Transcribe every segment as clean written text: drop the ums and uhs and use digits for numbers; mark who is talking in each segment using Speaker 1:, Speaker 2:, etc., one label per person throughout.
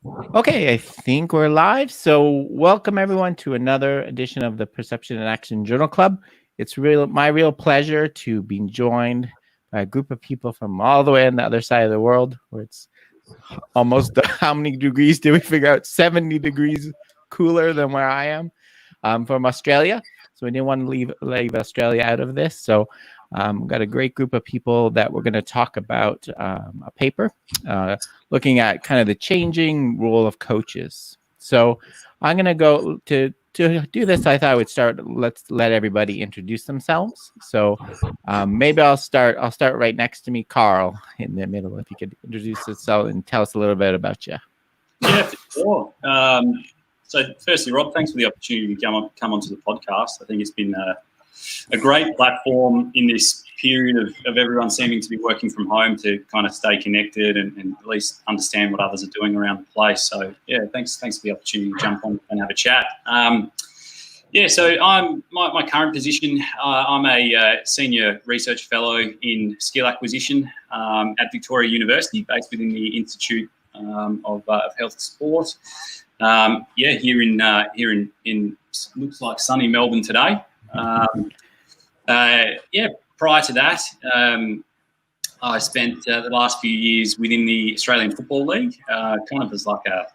Speaker 1: Okay, I think we're live. So welcome everyone to another edition of the Perception and Action Journal Club. It's my real pleasure to be joined by a group of people from all the way on the other side of the world, where it's almost, how many degrees did we figure out? 70 degrees cooler than where I am. From Australia. So we didn't want to leave Australia out of this. So got a great group of people that we're going to talk about a paper looking at kind of the changing role of coaches. So I'm going to go to do this. I thought I would start. Let's let everybody introduce themselves. So maybe I'll start right next to me, Carl, in the middle. If you could introduce yourself and tell us a little bit about you.
Speaker 2: Yeah, for sure. So firstly, Rob, thanks for the opportunity to come onto the podcast. I think it's been a great platform in this period of everyone seeming to be working from home to kind of stay connected and at least understand what others are doing around the place. So yeah, thanks for the opportunity to jump on and have a chat. So I'm my current position. I'm a senior research fellow in skill acquisition at Victoria University, based within the Institute of Health and Sport. Here in looks like sunny Melbourne today. Prior to that, I spent the last few years within the Australian Football League, kind of as like a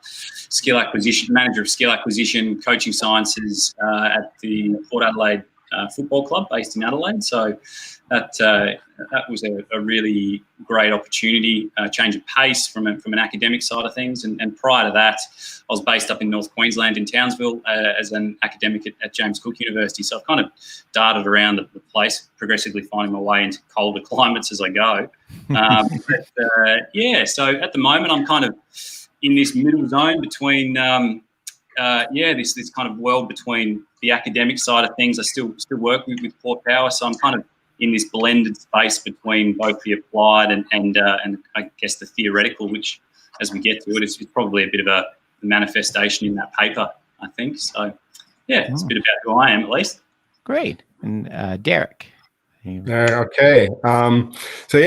Speaker 2: manager of skill acquisition, coaching sciences at the Port Adelaide Football Club based in Adelaide. So that was a really great opportunity, change of pace from an academic side of things. And prior to that, I was based up in North Queensland in Townsville as an academic at James Cook University. So I've kind of darted around the place, progressively finding my way into colder climates as I go. So at the moment, I'm kind of in this middle zone between this kind of world between the academic side of things. I still work with Port Power, so I'm kind of in this blended space between both the applied and I guess the theoretical, which, as we get to it, is probably a bit of a manifestation in that paper, I think. So yeah, it's a bit about who I am, at least.
Speaker 1: Great. And Derek.
Speaker 3: Okay.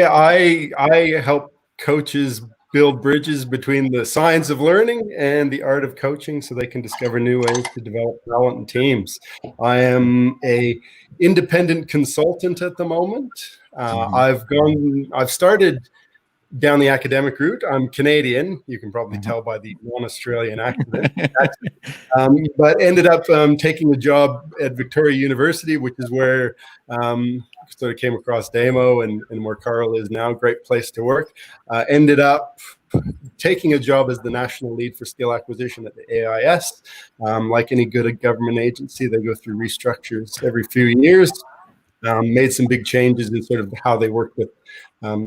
Speaker 3: I help coaches build bridges between the science of learning and the art of coaching so they can discover new ways to develop talent in teams. I am a independent consultant at the moment. I've started down the academic route. I'm Canadian. You can probably tell by the non-Australian accent. But ended up taking a job at Victoria University, which is where sort of came across Damo and where Carl is now. Great place to work. Ended up taking a job as the national lead for skill acquisition at the AIS. Like any good government agency, they go through restructures every few years. Made some big changes in sort of how they work with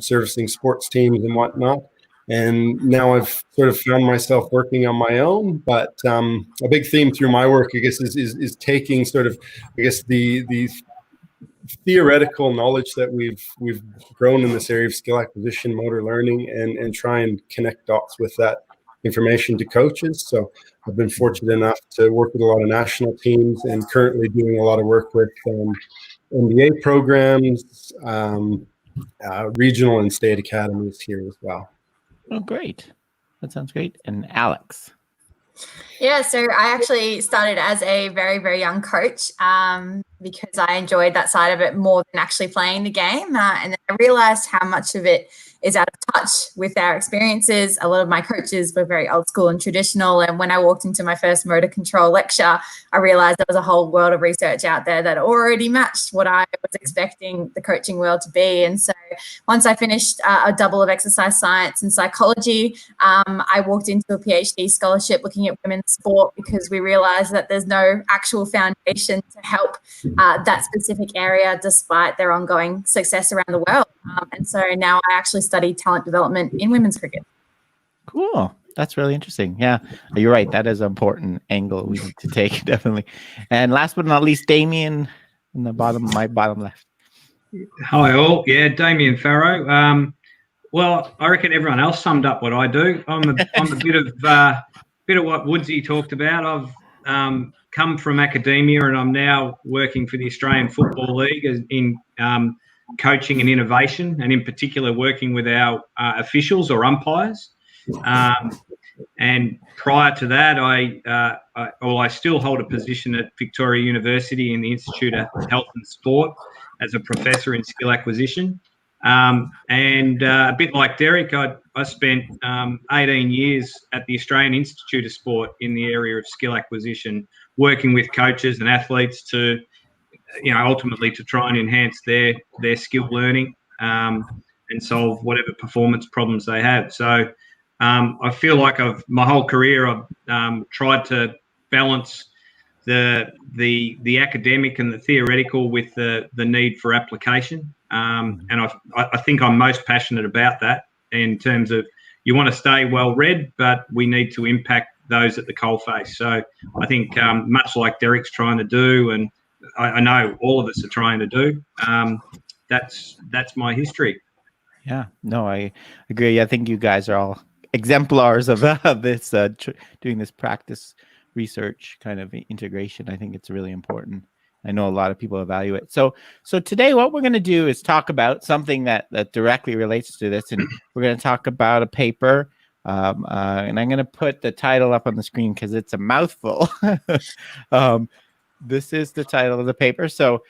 Speaker 3: servicing sports teams and whatnot. And now I've sort of found myself working on my own. But a big theme through my work, I guess, is taking sort of, I guess, the theoretical knowledge that we've grown in this area of skill acquisition, motor learning, and try and connect dots with that information to coaches. So I've been fortunate enough to work with a lot of national teams and currently doing a lot of work with NBA programs, regional and state academies here as well.
Speaker 1: Oh, great. That sounds great. And Alex.
Speaker 4: Yeah, so I actually started as a very, very young coach because I enjoyed that side of it more than actually playing the game. And then I realized how much of it is out of touch with our experiences. A lot of my coaches were very old school and traditional. And when I walked into my first motor control lecture, I realized there was a whole world of research out there that already matched what I was expecting the coaching world to be. And so once I finished a double of exercise science and psychology, I walked into a PhD scholarship looking at women's sport because we realized that there's no actual foundation to help that specific area despite their ongoing success around the world. And so now I actually study talent development in women's cricket.
Speaker 1: Cool. That's really interesting. Yeah, you're right. That is an important angle we need to take, definitely. And last but not least, Damien in the my bottom left.
Speaker 5: Hi all. Yeah, Damien Farrow. Well, I reckon everyone else summed up what I do. I'm a bit of what Woodsy talked about. I've come from academia and I'm now working for the Australian Football League in coaching and innovation, and in particular working with our officials or umpires. And prior to that, I still hold a position at Victoria University in the Institute of Health and Sport as a professor in skill acquisition. And a bit like Derek, I spent 18 years at the Australian Institute of Sport in the area of skill acquisition, working with coaches and athletes to, ultimately to try and enhance their skill learning and solve whatever performance problems they have. So I feel like my whole career I've tried to balance the academic and the theoretical with the need for application. And I think I'm most passionate about that in terms of you want to stay well read, but we need to impact those at the coalface. So I think much like Derek's trying to do, and I know all of us are trying to do, that's my history.
Speaker 1: Yeah, no, I agree. I think you guys are all exemplars of this doing this practice research kind of integration. I think it's really important. I know a lot of people evaluate. So today what we're going to do is talk about something that directly relates to this, and we're going to talk about a paper. And I'm going to put the title up on the screen because it's a mouthful. This is the title of the paper. So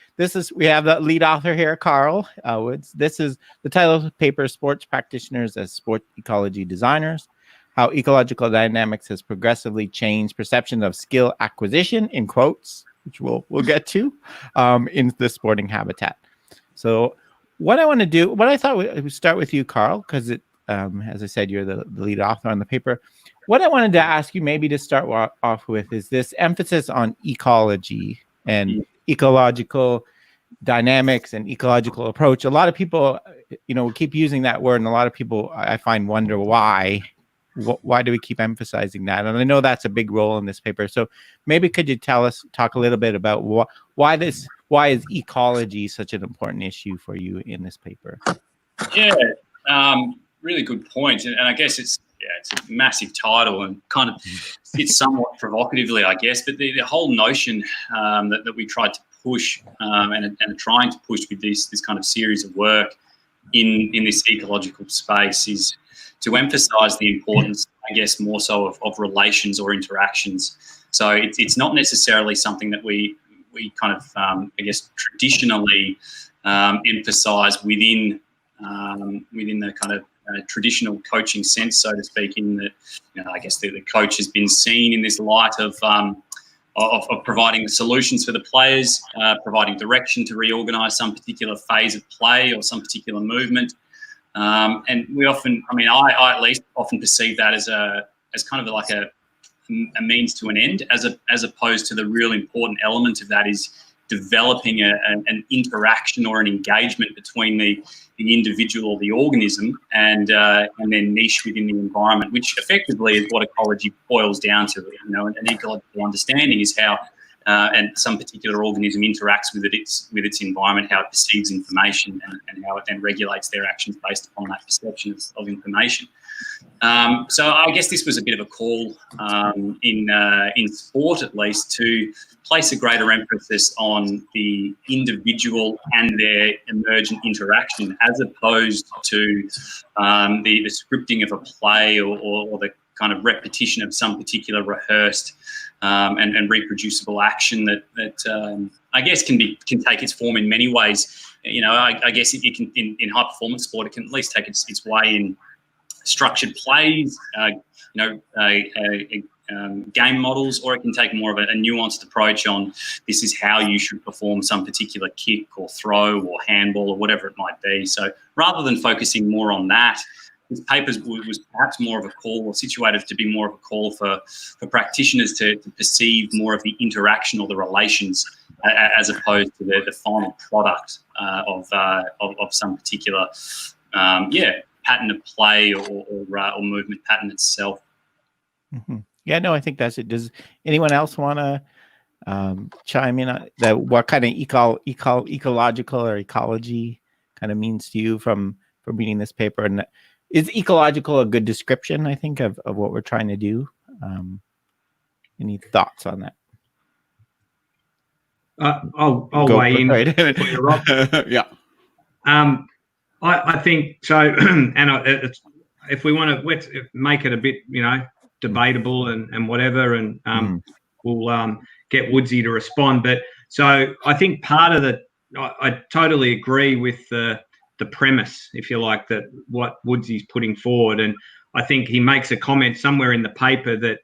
Speaker 1: we have the lead author here, Carl Woods. This is the title of the paper, Sports Practitioners as Sport Ecology Designers, How Ecological Dynamics Has Progressively Changed Perception of Skill Acquisition, in quotes, which we'll get to, in the sporting habitat. So what I thought we would start with you, Carl, because as I said, you're the lead author on the paper. What I wanted to ask you maybe to start off with is this emphasis on ecology and ecological dynamics and ecological approach. A lot of people, keep using that word, and a lot of people I find wonder why do we keep emphasizing that? And I know that's a big role in this paper. So maybe could you talk a little bit about why is ecology such an important issue for you in this paper?
Speaker 2: Yeah, really good point. And I guess it's a massive title and kind of fits somewhat provocatively, I guess. But the whole notion that we tried to push and are trying to push with this kind of series of work in this ecological space is to emphasize the importance, I guess, more so of relations or interactions. So it's not necessarily something that we kind of, I guess, traditionally emphasize within the kind of traditional coaching sense, so to speak, in that, I guess the coach has been seen in this light of providing solutions for the players, providing direction to reorganize some particular phase of play or some particular movement. And we often, I at least often perceive that as kind of like a means to an end, as opposed to the real important element of that is developing an interaction or an engagement between the individual or the organism and then niche within the environment, which effectively is what ecology boils down to. An ecological understanding is how and some particular organism interacts with its environment, how it perceives information, and how it then regulates their actions based upon that perception of information. So I guess this was a bit of a call in sport, at least, to place a greater emphasis on the individual and their emergent interaction, as opposed to the scripting of a play or the kind of repetition of some particular rehearsed and reproducible action that I guess can take its form in many ways. I guess it can in high performance sport, it can at least take its way in structured plays, game models, or it can take more of a nuanced approach on this is how you should perform some particular kick or throw or handball or whatever it might be. So rather than focusing more on that, this paper was perhaps more of a call, or situated to be more of a call for practitioners to perceive more of the interaction or the relations as opposed to the final product of some particular pattern of play or movement pattern itself.
Speaker 1: Mm-hmm. Yeah, no, I think that's it. Does anyone else want to chime in on that? What kind of ecological or ecology kind of means to you from reading this paper? And is ecological a good description, I think, of what we're trying to do? Any thoughts on that?
Speaker 5: I'll weigh in.
Speaker 1: Yeah.
Speaker 5: I think so. And if we want to make it a bit, debatable and whatever, and we'll get Woodsy to respond. But so I think part of I totally agree with the premise, if you like, that what Woodsy's putting forward. And I think he makes a comment somewhere in the paper that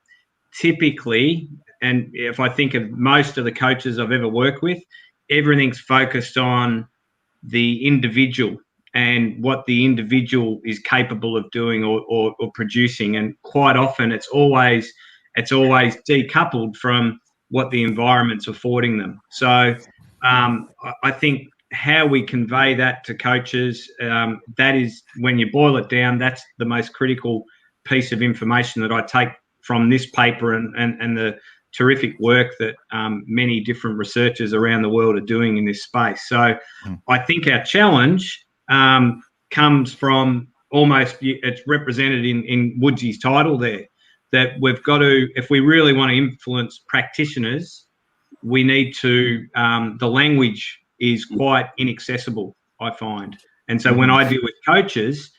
Speaker 5: typically, and if I think of most of the coaches I've ever worked with, everything's focused on the individual and what the individual is capable of doing or producing. And quite often it's always decoupled from what the environment's affording them. So I think how we convey that to coaches, that is, when you boil it down, that's the most critical piece of information that I take from this paper and the terrific work that many different researchers around the world are doing in this space. So I think our challenge comes from almost, it's represented in Woodsy's title there, that we've got to, if we really want to influence practitioners, we need to, the language is quite inaccessible, I find. And so when I deal with coaches,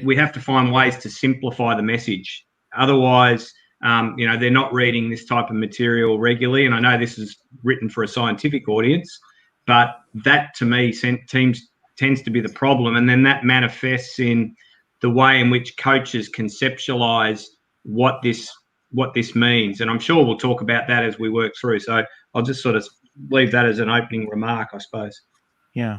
Speaker 5: we have to find ways to simplify the message. Otherwise, they're not reading this type of material regularly. And I know this is written for a scientific audience, but that to me tends to be the problem. And then that manifests in the way in which coaches conceptualize what this means. And I'm sure we'll talk about that as we work through. So I'll just sort of leave that as an opening remark, I suppose.
Speaker 1: Yeah.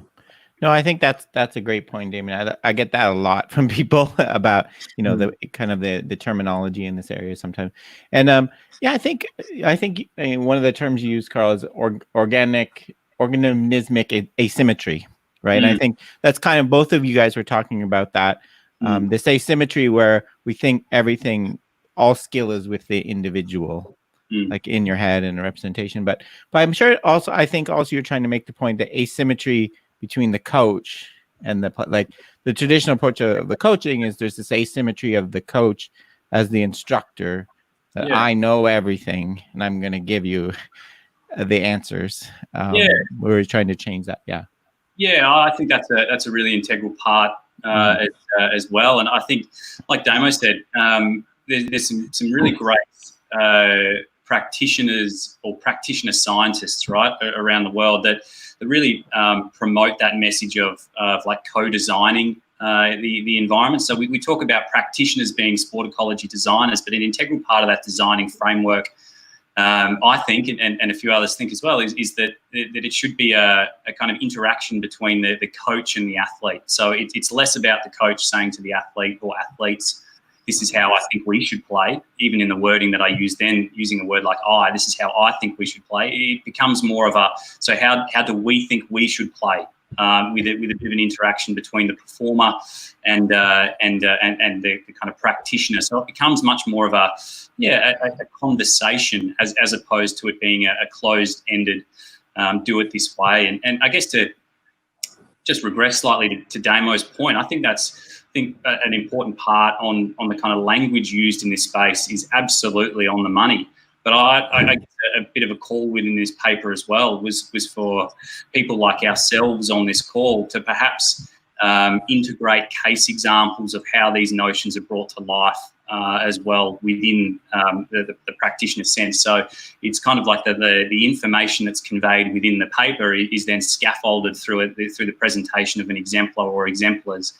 Speaker 1: No, I think that's a great point, Damien. I get that a lot from people about, the kind of the terminology in this area sometimes. And I think one of the terms you use, Carl, is organismic asymmetry, right? And I think that's kind of, both of you guys were talking about that. This asymmetry where we think all skill is with the individual, like in your head and a representation. But I'm sure also, I think also you're trying to make the point that asymmetry between the coach and the traditional approach of the coaching is there's this asymmetry of the coach as the instructor, that I know everything and I'm going to give you the answers. We're trying to change that. Yeah,
Speaker 2: I think that's a really integral part as well. And I think, like Damo said, there's some really great practitioners or practitioner scientists, right, around the world that really promote that message of like co-designing the environment. So we talk about practitioners being sport ecology designers, but an integral part of that designing framework, I think, and a few others think as well, is that it should be a kind of interaction between the coach and the athlete. So it's less about the coach saying to the athlete or athletes, this is how I think we should play, even in the wording that I use then, using a word like this is how I think we should play. It becomes more of so how do we think we should play, with a bit of an interaction between the performer and the kind of practitioner. So it becomes much more of a conversation as opposed to it being a closed-ended, do it this way. And I guess to just regress slightly to Damo's point, I think an important part on the kind of language used in this space is absolutely on the money. But I get a bit of a call within this paper as well was for people like ourselves on this call to perhaps integrate case examples of how these notions are brought to life as well within the practitioner sense. So it's kind of like the information that's conveyed within the paper is then scaffolded through the presentation of an exemplar or exemplars.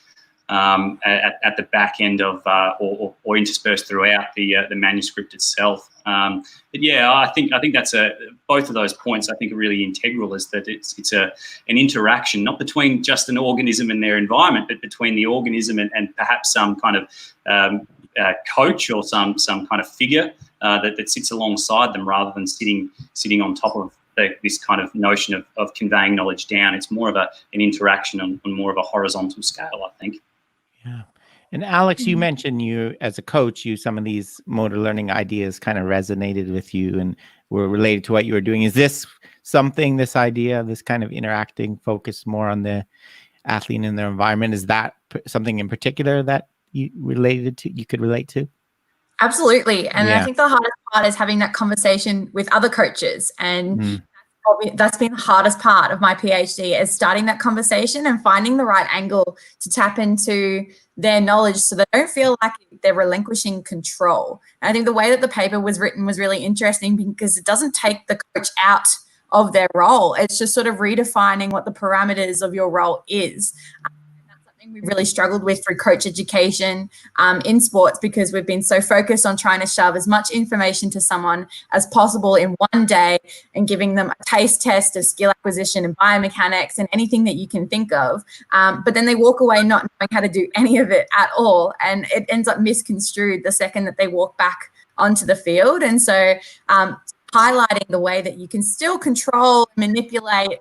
Speaker 2: At the back end of or interspersed throughout the manuscript itself. But I think that's both of those points I think are really integral, is that it's an interaction, not between just an organism and their environment, but between the organism and perhaps some kind of coach or some kind of figure that sits alongside them rather than sitting on top of this kind of notion of conveying knowledge down. It's more of an interaction on more of a horizontal scale, I think.
Speaker 1: Yeah. And Alex, you mentioned you as a coach, some of these motor learning ideas kind of resonated with you and were related to what you were doing. Is this something, this idea, this kind of interacting, focus more on the athlete and their environment? Is that something in particular that you could relate to?
Speaker 4: Absolutely. And I think the hardest part is having that conversation with other coaches. And that's been the hardest part of my PhD, is starting that conversation and finding the right angle to tap into their knowledge so they don't feel like they're relinquishing control. And I think the way that the paper was written was really interesting because it doesn't take the coach out of their role. It's just sort of redefining what the parameters of your role is. We've really struggled with through coach education in sports, because we've been so focused on trying to shove as much information to someone as possible in one day and giving them a taste test of skill acquisition and biomechanics and anything that you can think of. But then they walk away not knowing how to do any of it at all. And it ends up misconstrued the second that they walk back onto the field. And so highlighting the way that you can still control, manipulate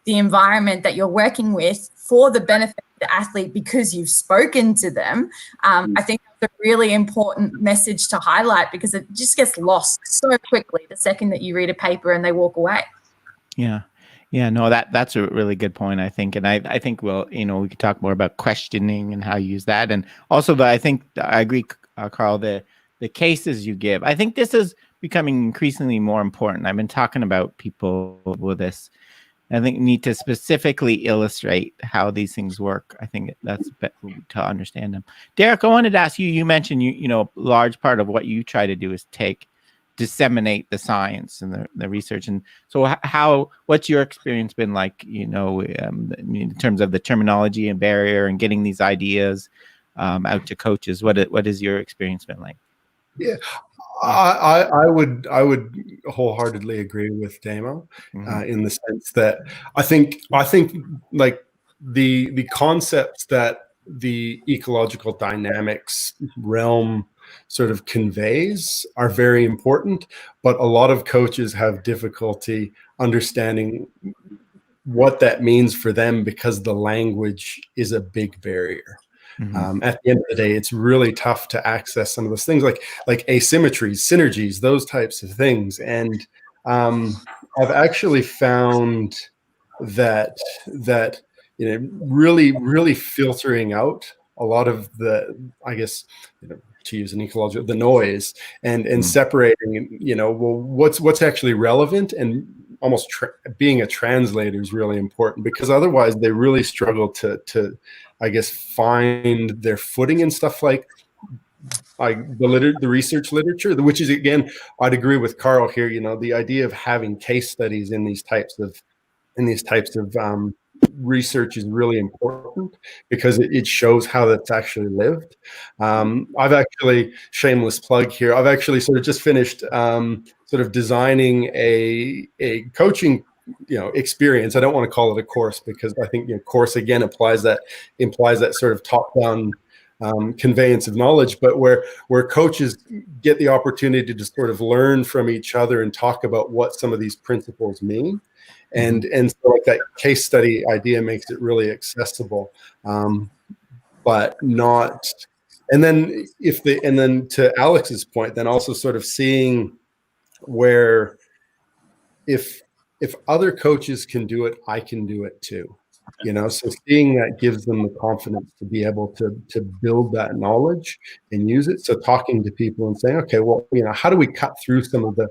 Speaker 4: the environment that you're working with for the benefit of the athlete because you've spoken to them. I think that's a really important message to highlight, because it just gets lost so quickly the second that you read a paper and they walk away.
Speaker 1: Yeah. Yeah, no, that's a really good point, I think. And I think, well, we could talk more about questioning and how you use that. And also, I think I agree, Carl, the cases you give. I think this is becoming increasingly more important. I've been talking about people with this. I think need to specifically illustrate how these things work. I think that's to understand them. Derek, I wanted to ask you, you mentioned, a large part of what you try to do is disseminate the science and the research. And so what's your experience been like, in terms of the terminology and barrier and getting these ideas out to coaches? What has your experience been like?
Speaker 3: Yeah, I would wholeheartedly agree with Damo in the sense that I think like the concepts that the ecological dynamics realm sort of conveys are very important, but a lot of coaches have difficulty understanding what that means for them because the language is a big barrier. At the end of the day, it's really tough to access some of those things like asymmetries, synergies, those types of things. And I've actually found that really filtering out a lot of the, I guess, to use an ecological, the noise and separating, what's actually relevant, and almost being a translator is really important, because otherwise they really struggle to I guess, find their footing and stuff like the research literature, which is, again, I'd agree with Carl here. The idea of having case studies in these types of research is really important, because it shows how that's actually lived. I've actually, shameless plug here, I've actually sort of just finished sort of designing a coaching experience. I don't want to call it a course, because I think course again implies that sort of top-down conveyance of knowledge, but where coaches get the opportunity to sort of learn from each other and talk about what some of these principles mean. And so like that case study idea makes it really accessible, but not. And then to Alex's point, then also sort of seeing where if other coaches can do it, I can do it too. So seeing that gives them the confidence to be able to build that knowledge and use it. So talking to people and saying, okay, well, how do we cut through some of the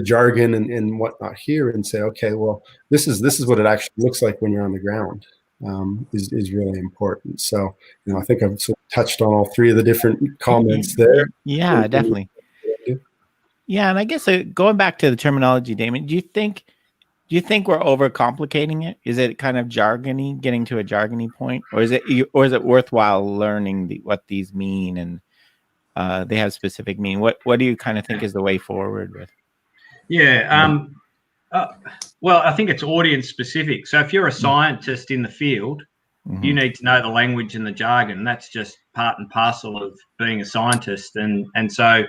Speaker 3: jargon and whatnot here and say, okay, well, this is what it actually looks like when you're on the ground, is really important. So, I think I've sort of touched on all three of the different comments there.
Speaker 1: Yeah, definitely. Yeah, and I guess going back to the terminology, Damon, do you think we're overcomplicating it? Is it kind of jargony, getting to a jargony point, or is it worthwhile learning what these mean, and they have specific meaning? What do you kind of think is the way forward with?
Speaker 5: Yeah, well, I think it's audience specific. So if you're a scientist in the field, you need to know the language and the jargon. That's just part and parcel of being a scientist, and so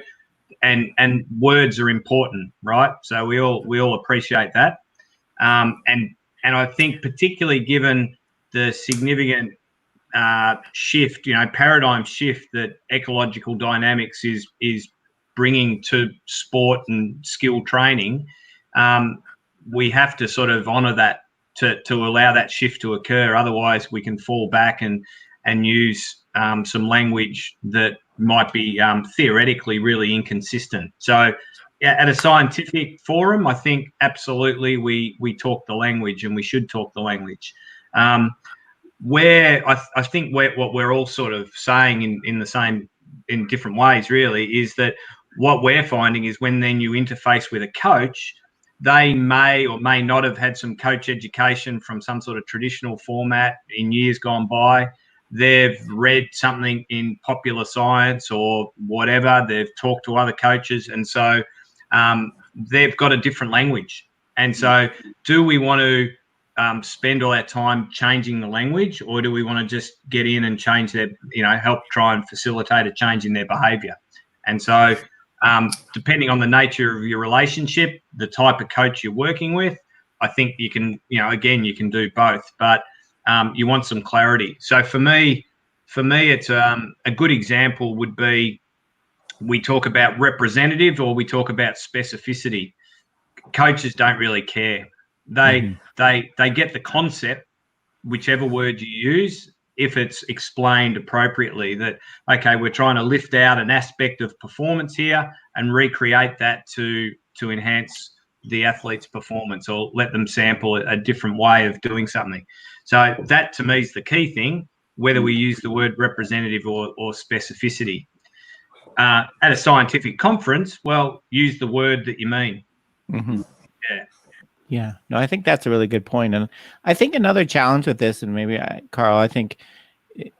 Speaker 5: and words are important, right? So we all appreciate that. And I think particularly given the significant shift, paradigm shift that ecological dynamics is bringing to sport and skill training, we have to sort of honour that to allow that shift to occur. Otherwise, we can fall back and use some language that might be theoretically really inconsistent. So at a scientific forum, I think absolutely we talk the language, and we should talk the language. Where I think what we're all sort of saying in different ways really is that what we're finding is when then you interface with a coach, they may or may not have had some coach education from some sort of traditional format in years gone by. They've read something in popular science or whatever. They've talked to other coaches, and so they've got a different language. And so do we want to spend all our time changing the language, or do we want to just get in and change their, help try and facilitate a change in their behavior? And so depending on the nature of your relationship, the type of coach you're working with, I think you can, again, you can do both, but you want some clarity. So for me, it's a good example would be, we talk about representative or we talk about specificity. Coaches don't really care. They get the concept, whichever word you use, if it's explained appropriately, that, okay, we're trying to lift out an aspect of performance here and recreate that to enhance the athlete's performance, or let them sample a different way of doing something. So that to me is the key thing, whether we use the word representative or specificity. At a scientific conference, well, use the word that you mean.
Speaker 1: Yeah, no, I think that's a really good point. And I think another challenge with this, and maybe Carl, I think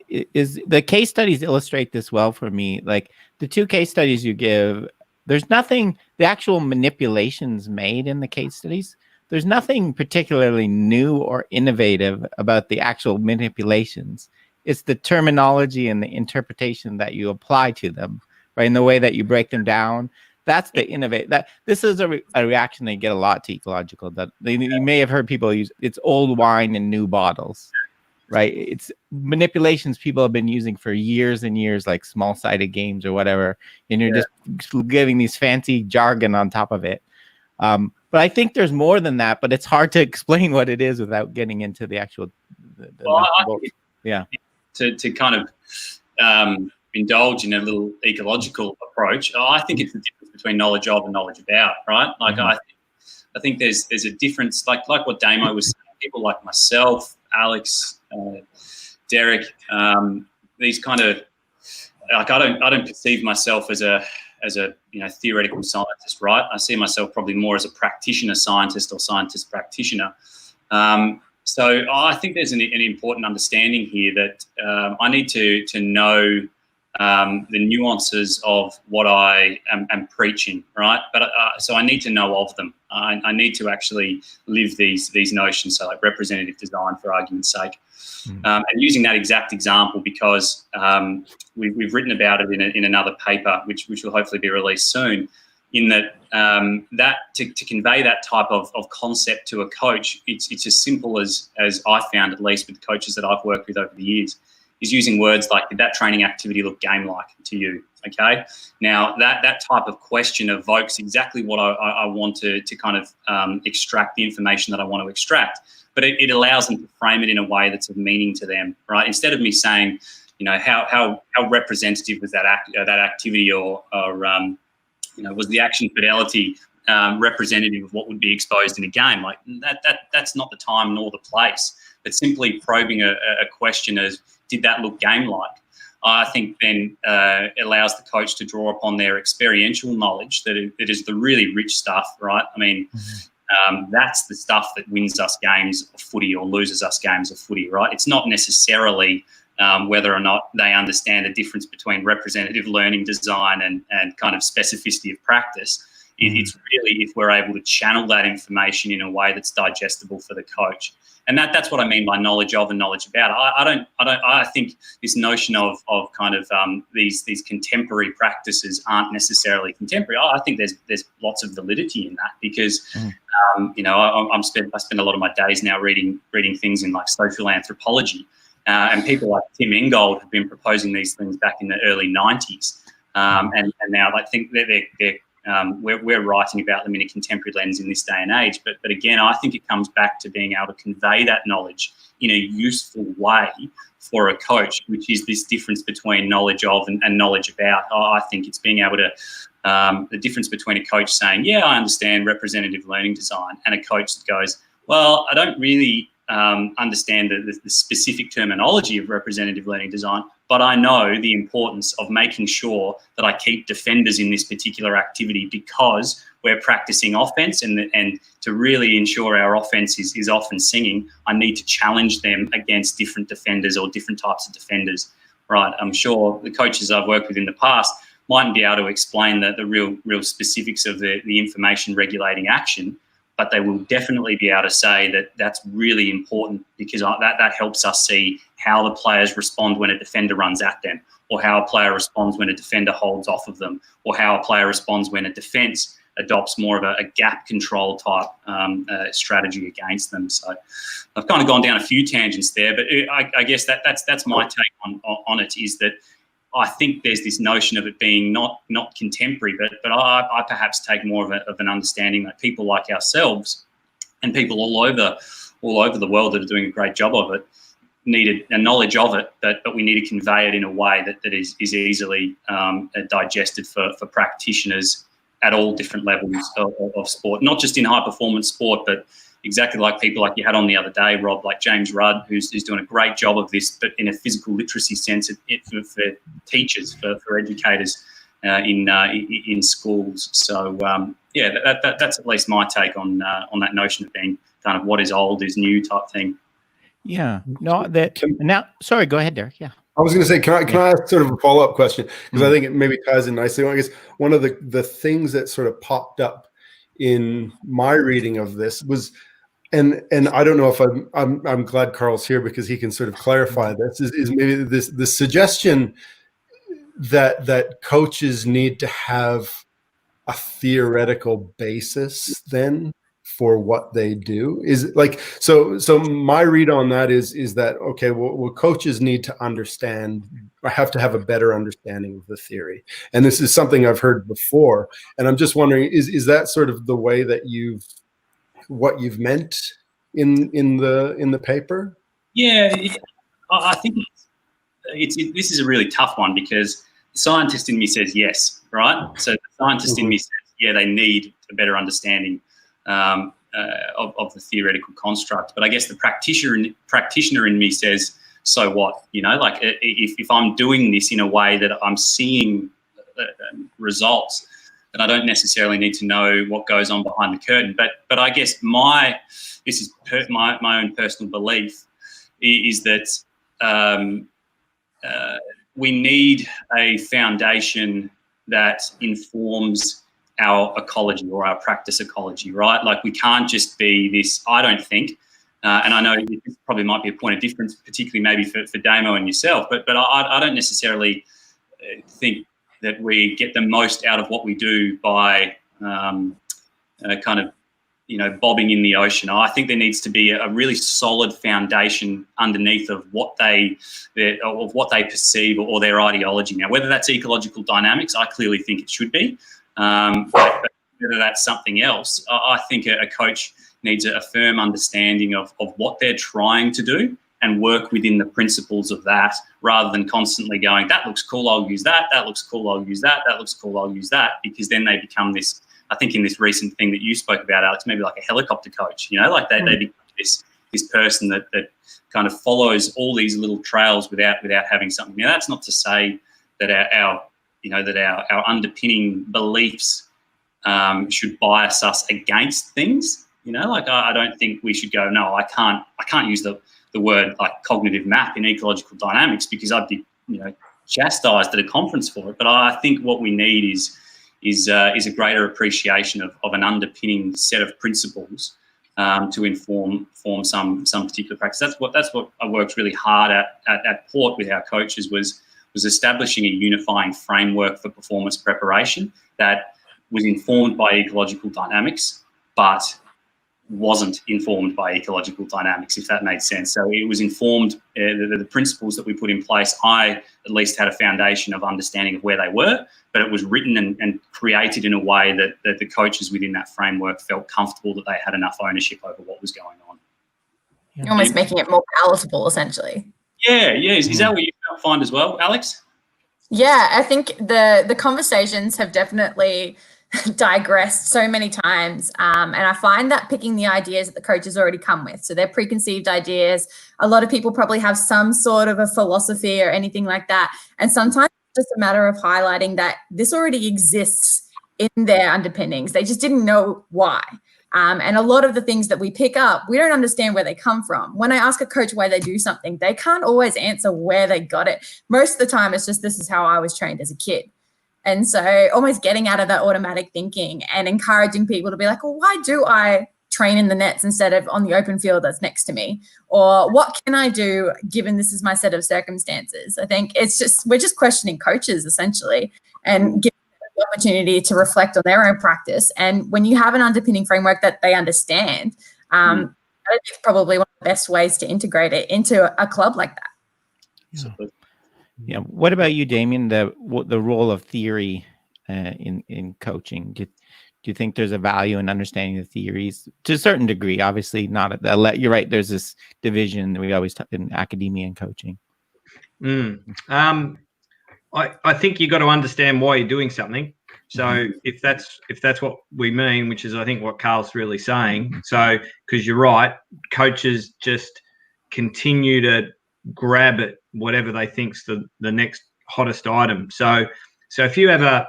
Speaker 1: is the case studies illustrate this well for me. Like the two case studies you give, there's nothing, the actual manipulations made in the case studies, there's nothing particularly new or innovative about the actual manipulations. It's the terminology and the interpretation that you apply to them, right? In the way that you break them down. That's the innovate. That this is a reaction they get a lot to Ecological. That you may have heard people use. It's old wine in new bottles, right? It's manipulations people have been using for years and years, like small-sided games or whatever, and you're just giving these fancy jargon on top of it. But I think there's more than that. But it's hard to explain what it is without getting into the actual.
Speaker 2: To kind of indulge in a little ecological approach, I think it's the difference between knowledge of and knowledge about, right? Like I think there's a difference, like what Damo was saying, people like myself, Alex, Derek, these kind of, like I don't perceive myself as a theoretical scientist, right? I see myself probably more as a practitioner scientist or scientist practitioner. So I think there's an important understanding here that I need to know the nuances of what I am preaching, right? But so I need to know of them. I need to actually live these notions. So like representative design, for argument's sake, and using that exact example because we've written about it in another paper, which will hopefully be released soon. In that, to convey that type of concept to a coach, it's as simple as I found, at least with coaches that I've worked with over the years, is using words like, did that training activity look game-like to you? Okay. Now that type of question evokes exactly what I want to kind of extract the information that I want to extract, but it allows them to frame it in a way that's of meaning to them, right? Instead of me saying, how representative was that activity or was the action fidelity representative of what would be exposed in a game? Like that's not the time nor the place. But simply probing a question as, did that look game-like? I think then it allows the coach to draw upon their experiential knowledge that it is the really rich stuff, right? I mean, that's the stuff that wins us games of footy or loses us games of footy, right? It's not necessarily whether or not they understand the difference between representative learning design and kind of specificity of practice. It's really if we're able to channel that information in a way that's digestible for the coach. And that's what I mean by knowledge of and knowledge about. I think this notion of kind of these contemporary practices aren't necessarily contemporary. I think there's lots of validity in that because I spend a lot of my days now reading things in like social anthropology, and people like Tim Ingold have been proposing these things back in the early 90s, and now I think we're writing about them in a contemporary lens in this day and age. But again, I think it comes back to being able to convey that knowledge in a useful way for a coach, which is this difference between knowledge of and knowledge about. I think it's being able to, the difference between a coach saying, yeah, I understand representative learning design, and a coach that goes, well, I don't really understand the specific terminology of representative learning design, but I know the importance of making sure that I keep defenders in this particular activity because we're practicing offense, and to really ensure our offense is often singing, I need to challenge them against different defenders or different types of defenders, right? I'm sure the coaches I've worked with in the past mightn't be able to explain the real specifics of the information regulating action, but they will definitely be able to say that that's really important because that helps us see how the players respond when a defender runs at them, or how a player responds when a defender holds off of them, or how a player responds when a defence adopts more of a gap control type strategy against them. So I've kind of gone down a few tangents there, but I guess that's my take on it, is that I think there's this notion of it being not contemporary, but I perhaps take more of an understanding that people like ourselves and people all over the world that are doing a great job of it needed a knowledge of it, but we need to convey it in a way that is easily digested for practitioners at all different levels of sport, not just in high performance sport, but exactly like people like you had on the other day, Rob, like James Rudd, who's doing a great job of this, but in a physical literacy sense for teachers, for educators in schools. So that's at least my take on that notion of being kind of what is old is new type thing.
Speaker 1: Yeah. No, now, sorry, go ahead, Derek. Yeah.
Speaker 3: I was going to say, can I ask sort of a follow-up question? Because I think it maybe ties in nicely. I guess one of the things that sort of popped up in my reading of this was, and I don't know if I'm glad Carl's here because he can sort of clarify this, is maybe the suggestion that coaches need to have a theoretical basis then for what they do. Is it like, so my read on that is that, okay, well, coaches need to understand, I have to have a better understanding of the theory. And this is something I've heard before. And I'm just wondering, is that sort of the way that what you've meant in the paper?
Speaker 2: Yeah, I think this is a really tough one because the scientist in me says yes, right? So the scientist in me says, yeah, they need a better understanding of the theoretical construct. But I guess the practitioner in me says, so what? You know, like if I'm doing this in a way that I'm seeing results, then I don't necessarily need to know what goes on behind the curtain. But I guess my own personal belief is that we need a foundation that informs our ecology or our practice ecology, right? Like we can't just be this, I don't think, and I know this probably might be a point of difference, particularly maybe for Damo and yourself, but I don't necessarily think that we get the most out of what we do by kind of, you know, bobbing in the ocean. I think there needs to be a really solid foundation underneath of what they perceive or their ideology. Now, whether that's ecological dynamics, I clearly think it should be. But whether that's something else, I think a coach needs a firm understanding of what they're trying to do and work within the principles of that, rather than constantly going, that looks cool, I'll use that, that looks cool, I'll use that, that looks cool, I'll use that, because then they become this, I think in this recent thing that you spoke about, Alex, maybe like a helicopter coach, you know, like they become this person that kind of follows all these little trails without having something. Now, that's not to say that our underpinning beliefs should bias us against things. You know, like I don't think we should go, no, I can't use the word like cognitive map in ecological dynamics because I'd be, you know, chastised at a conference for it. But I think what we need is a greater appreciation of an underpinning set of principles to inform some particular practice. That's what I worked really hard at Port with our coaches was establishing a unifying framework for performance preparation that was informed by ecological dynamics, but wasn't informed by ecological dynamics, if that made sense. So it was informed, the principles that we put in place, I at least had a foundation of understanding of where they were, but it was written and created in a way that the coaches within that framework felt comfortable that they had enough ownership over what was going on.
Speaker 4: You're almost making it more palatable, essentially.
Speaker 2: Yeah. Is that what you find as well, Alex?
Speaker 4: Yeah, I think the conversations have definitely digressed so many times. And I find that picking the ideas that the coaches already come with, so they're preconceived ideas. A lot of people probably have some sort of a philosophy or anything like that. And sometimes it's just a matter of highlighting that this already exists in their underpinnings. They just didn't know why. And a lot of the things that we pick up, we don't understand where they come from. When I ask a coach why they do something, they can't always answer where they got it. Most of the time, it's just, this is how I was trained as a kid. And so almost getting out of that automatic thinking and encouraging people to be like, well, why do I train in the nets instead of on the open field that's next to me? Or what can I do given this is my set of circumstances? I think it's just, we're just questioning coaches essentially and giving the opportunity to reflect on their own practice. And when you have an underpinning framework that they understand, that is probably one of the best ways to integrate it into a club like that.
Speaker 1: Yeah. What about you, Damien? The role of theory in coaching. Do you think there's a value in understanding the theories to a certain degree? Obviously, not you're right. There's this division that we always talk in academia and coaching.
Speaker 5: I think you got to understand why you're doing something. So if that's what we mean, which is I think what Carl's really saying. So because you're right, coaches just continue to grab at whatever they think's the next hottest item. So if you have a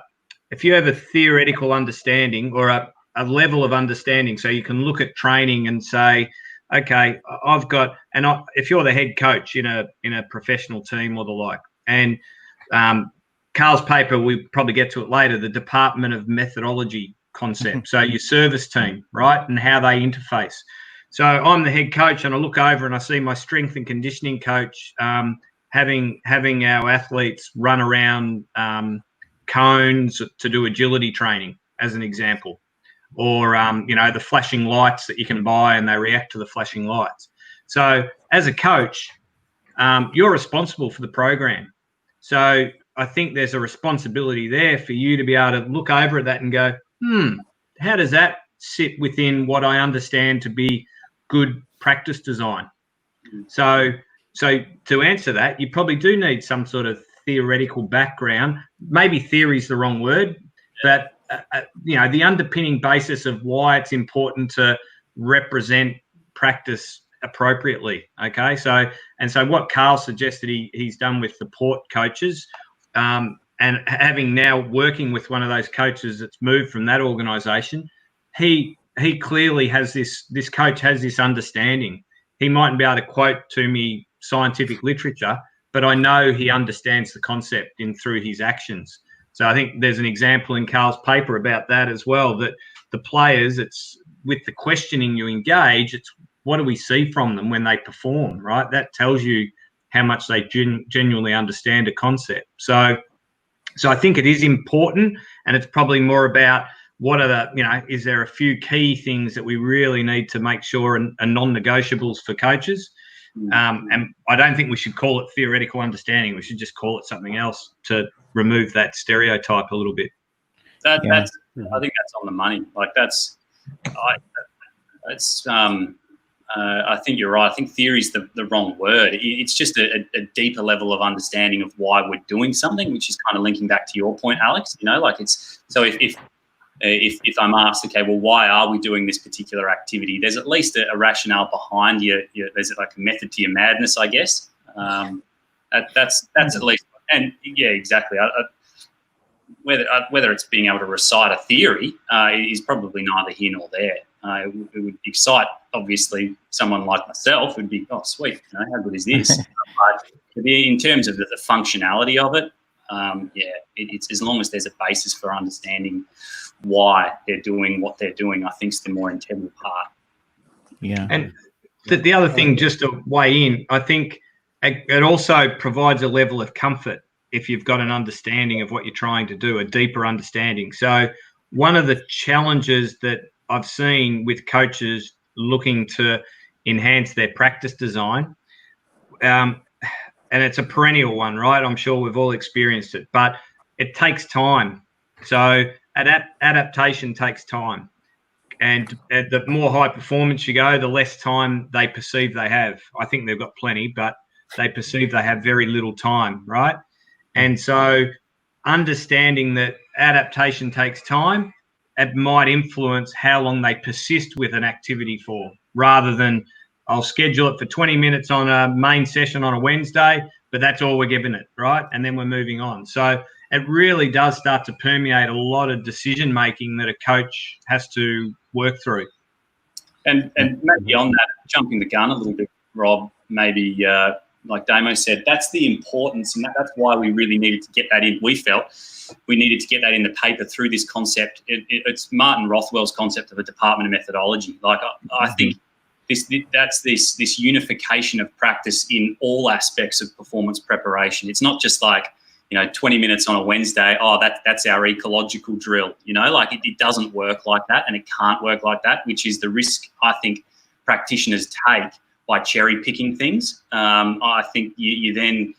Speaker 5: theoretical understanding or a level of understanding, so you can look at training and say, okay, if you're the head coach in a professional team or the like, and Carl's paper, we probably get to it later, the department of methodology concept. So your service team, right, and how they interface. So I'm the head coach and I look over and I see my strength and conditioning coach having our athletes run around cones to do agility training, as an example, or the flashing lights that you can buy and they react to the flashing lights. So as a coach, you're responsible for the program. So I think there's a responsibility there for you to be able to look over at that and go, how does that sit within what I understand to be good practice design? So to answer that, you probably do need some sort of theoretical background. Maybe theory is the wrong word, but the underpinning basis of why it's important to represent practice appropriately. Okay, so what Carl suggested he's done with the Port coaches, and having now working with one of those coaches that's moved from that organisation, he clearly has this coach has this understanding. He mightn't be able to quote to me scientific literature, but I know he understands the concept through his actions. So I think there's an example in Carl's paper about that as well, that the players, it's with the questioning you engage, it's what do we see from them when they perform, right? That tells you how much they genuinely understand a concept. So I think it is important, and it's probably more about what are the, is there a few key things that we really need to make sure are non-negotiables for coaches? And I don't think we should call it theoretical understanding. We should just call it something else to remove that stereotype a little bit.
Speaker 2: I think that's on the money. Like I think you're right. I think theory is the wrong word. It's just a deeper level of understanding of why we're doing something, which is kind of linking back to your point, Alex. It's so if I'm asked, okay, well, why are we doing this particular activity? There's at least a rationale behind there's like a method to your madness, I guess. That's at least, and yeah, exactly. Whether it's being able to recite a theory is probably neither here nor there. It would excite, obviously, someone like myself would be, oh, sweet, how good is this? But in terms of the functionality of it, it's as long as there's a basis for understanding why they're doing what they're doing, I think is the more integral part.
Speaker 1: Yeah.
Speaker 5: And the other thing, just to weigh in, I think it also provides a level of comfort if you've got an understanding of what you're trying to do, a deeper understanding. So one of the challenges that I've seen with coaches looking to enhance their practice design, and it's a perennial one, right? I'm sure we've all experienced it, but it takes time. So adaptation takes time. And the more high performance you go, the less time they perceive they have. I think they've got plenty, but they perceive they have very little time, right? And so understanding that adaptation takes time, it might influence how long they persist with an activity for, rather than I'll schedule it for 20 minutes on a main session on a Wednesday, but that's all we're giving it, right? And then we're moving on. So it really does start to permeate a lot of decision making that a coach has to work through.
Speaker 2: And maybe on that, jumping the gun a little bit, Rob, maybe like Damo said, that's the importance, and that's why we really needed to get that in. We felt we needed to get that in the paper through this concept. It's Martin Rothwell's concept of a department of methodology. Like I think that's this unification of practice in all aspects of performance preparation. It's not just like, 20 minutes on a Wednesday, that's our ecological drill. Like it doesn't work like that, and it can't work like that, which is the risk I think practitioners take by cherry picking things. I think you then,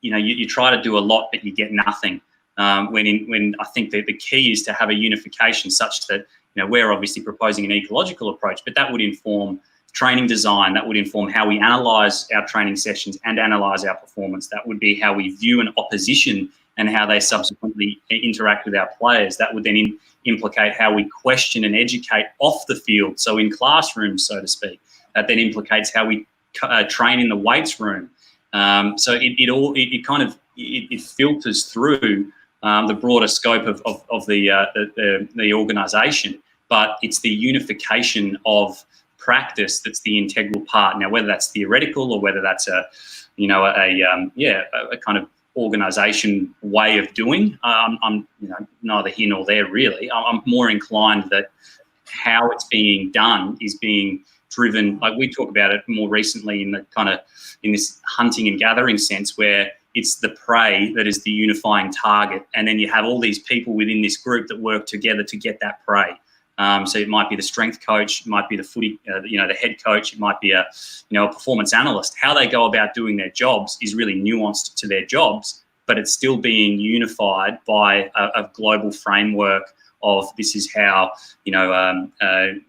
Speaker 2: you try to do a lot, but you get nothing. When I think that the key is to have a unification such that, we're obviously proposing an ecological approach, but that would inform training design, that would inform how we analyse our training sessions and analyse our performance. That would be how we view an opposition and how they subsequently interact with our players. That would then implicate how we question and educate off the field, so in classrooms, so to speak. That then implicates how we train in the weights room. So it filters through the broader scope of the organisation, but it's the unification of practice that's the integral part. Now, whether that's theoretical or whether that's a kind of organisation way of doing, I'm neither here nor there really. I'm more inclined that how it's being done is being driven, like we talk about it more recently in this hunting and gathering sense, where it's the prey that is the unifying target, and then you have all these people within this group that work together to get that prey. So it might be the strength coach, it might be the footy, the head coach, it might be a performance analyst. How they go about doing their jobs is really nuanced to their jobs, but it's still being unified by a global framework of this is how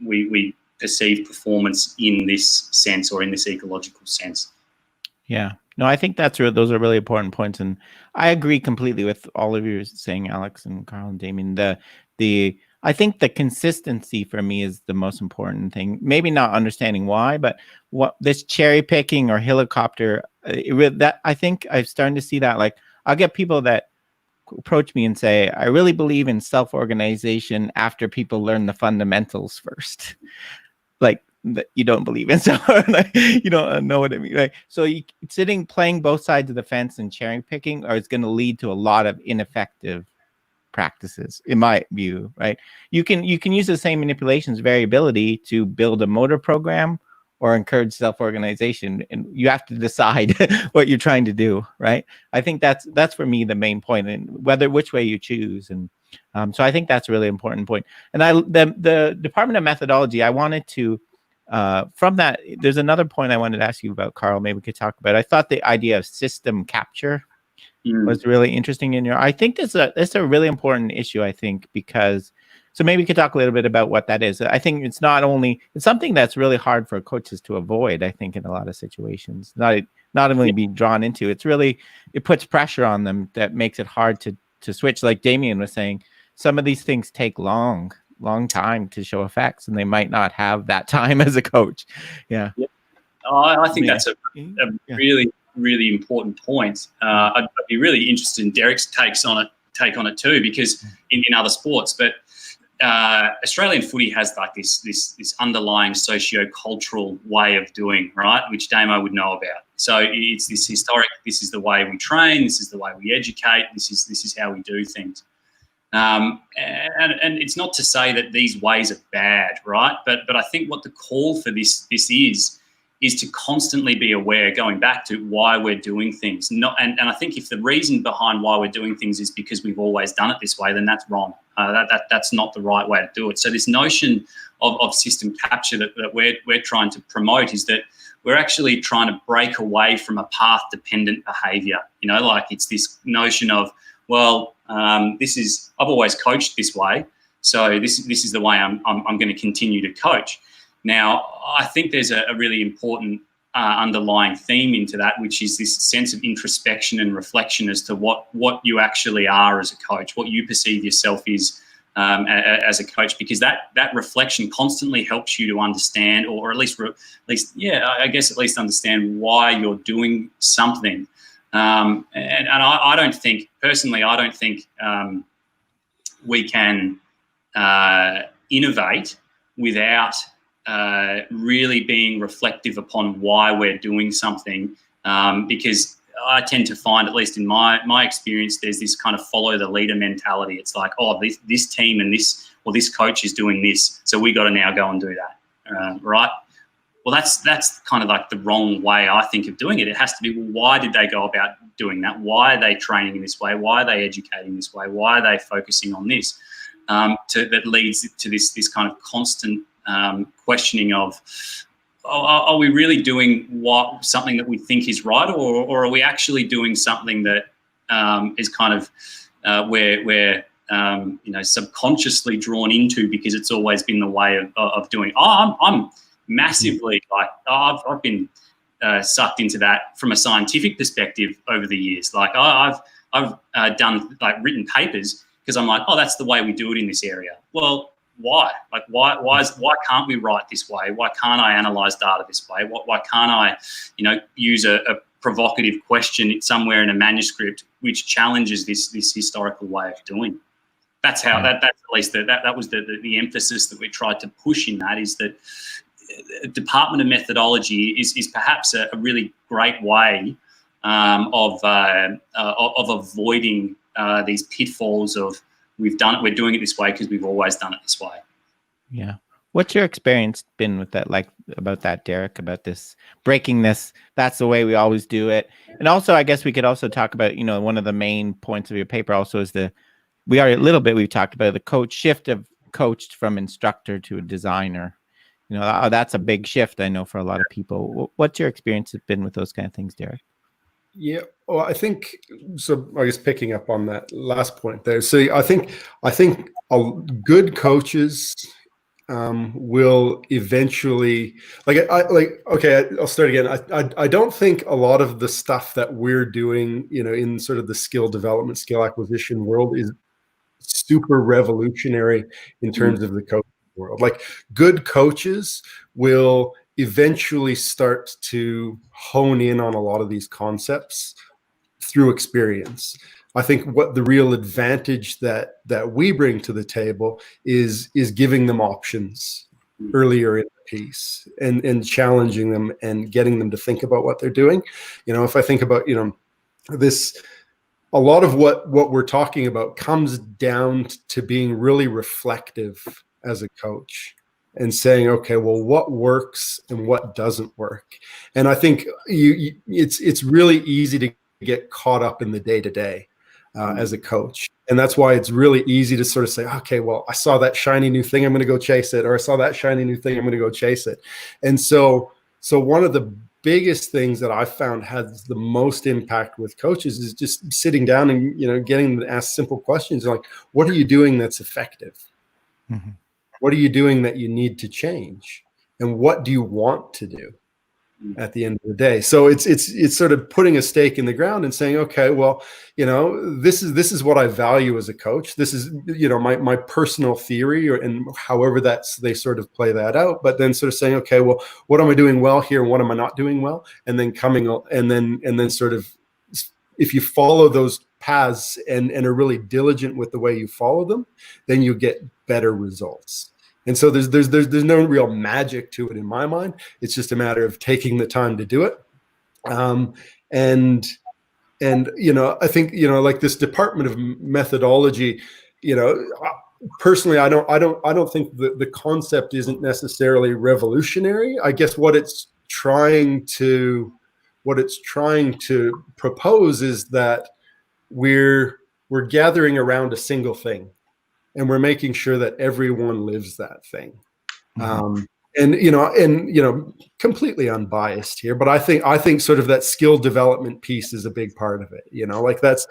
Speaker 2: we perceive performance in this sense, or in this ecological sense.
Speaker 1: Yeah, no, I think those are really important points, and I agree completely with all of you saying, Alex and Carl and Damien. I think the consistency for me is the most important thing. Maybe not understanding why, but what this cherry picking or helicopter, that I think I'm starting to see that. Like, I'll get people that approach me and say, I really believe in self-organization after people learn the fundamentals first. Like, you don't believe in self, you don't know what I mean, right? So playing both sides of the fence and cherry picking is going to lead to a lot of ineffective practices, in my view, right? You can use the same manipulations, variability, to build a motor program or encourage self-organization, and you have to decide what you're trying to do, right? I think that's for me the main point, and which way you choose. And so I think that's a really important point. And the Department of Methodology, I wanted to from that, there's another point I wanted to ask you about, Carl. Maybe we could talk about. I thought the idea of system capture was really interesting in I think it's a really important issue, I think, because, so maybe we could talk a little bit about what that is. I think it's something that's really hard for coaches to avoid, I think, in a lot of situations, not only be drawn into, it puts pressure on them that makes it hard to switch. Like Damien was saying, some of these things take long time to show effects, and they might not have that time as a coach. Yeah.
Speaker 2: I think that's a really, really important point. I'd be really interested in Derek's take on it too, because in other sports, but Australian footy has like this underlying socio-cultural way of doing, right, which Damo would know about. So it's this historic, this is the way we train, this is the way we educate, this is how we do things. And it's not to say that these ways are bad, right? But I think what the call for this is to constantly be aware, going back to why we're doing things. And I think if the reason behind why we're doing things is because we've always done it this way, then that's wrong. That's not the right way to do it. So this notion of system capture that we're trying to promote is that we're actually trying to break away from a path-dependent behaviour. Like it's this notion of, well, I've always coached this way, so this is the way I'm going to continue to coach. Now, I think there's a really important underlying theme into that, which is this sense of introspection and reflection as to what you actually are as a coach, what you perceive yourself is as a coach, because that reflection constantly helps you to understand, or at least understand why you're doing something. And I don't think, personally, we can innovate without really being reflective upon why we're doing something, because I tend to find, at least in my experience, there's this kind of follow the leader mentality. It's like, oh, this team and this coach is doing this, so we got to now go and do that, right? Well, that's kind of like the wrong way, I think, of doing it. It has to be, well, why did they go about doing that? Why are they training in this way? Why are they educating this way? Why are they focusing on this? That leads to this kind of constant questioning of, are we really doing something that we think is right, or are we actually doing something that is kind of we're subconsciously drawn into because it's always been the way of doing. I'm massively I've been sucked into that from a scientific perspective over the years. Like I've done written papers because I'm like, oh, that's the way we do it in this area. Well, why? Like, why can't we write this way? Why can't I analyze data this way? Why can't I, use a provocative question somewhere in a manuscript which challenges this historical way of doing? That's how that's at least that was the emphasis that we tried to push in that, is that Department of Methodology is perhaps a really great way of avoiding these pitfalls of we're doing it this way because we've always done it this way.
Speaker 1: Yeah. What's your experience been with that, like about that, Derek, about this breaking this, that's the way we always do it? And also, I guess we could also talk about, one of the main points of your paper also is we've talked about the shift of coached from instructor to a designer. That's a big shift, I know, for a lot of people. What's your experience been with those kind of things, Derek?
Speaker 3: Yeah, well, I think so. I guess picking up on that last point there. So I think good coaches will eventually I'll start again. I don't think a lot of the stuff that we're doing, in sort of the skill development, skill acquisition world is super revolutionary in terms of the coaching world. Like, good coaches will eventually start to hone in on a lot of these concepts through experience. I think what the real advantage that we bring to the table is giving them options earlier in the piece and challenging them and getting them to think about what they're doing. If I think about, this, a lot of what we're talking about comes down to being really reflective as a coach and saying, okay, well, what works and what doesn't work? And I think it's really easy to get caught up in the day-to-day as a coach. And that's why it's really easy to sort of say, okay, well, I saw that shiny new thing, I'm going to go chase it. Or I saw that shiny new thing, I'm going to go chase it. And so one of the biggest things that I found has the most impact with coaches is just sitting down and, getting them to ask simple questions like, what are you doing that's effective? Mm-hmm. What are you doing that you need to change? And what do you want to do at the end of the day? So it's sort of putting a stake in the ground and saying, okay, well, this is what I value as a coach. This is, my personal theory, and however they sort of play that out. But then sort of saying, okay, well, what am I doing well here, and what am I not doing well? And then and then sort of, if you follow those paths and are really diligent with the way you follow them, then you get better results. And so there's no real magic to it in my mind. It's just a matter of taking the time to do it. And I think, like this Department of Methodology, personally, I don't think the concept isn't necessarily revolutionary. I guess what it's trying to propose is that we're gathering around a single thing, and we're making sure that everyone lives that thing. And completely unbiased here, but I think sort of that skill development piece is a big part of it. Like that's,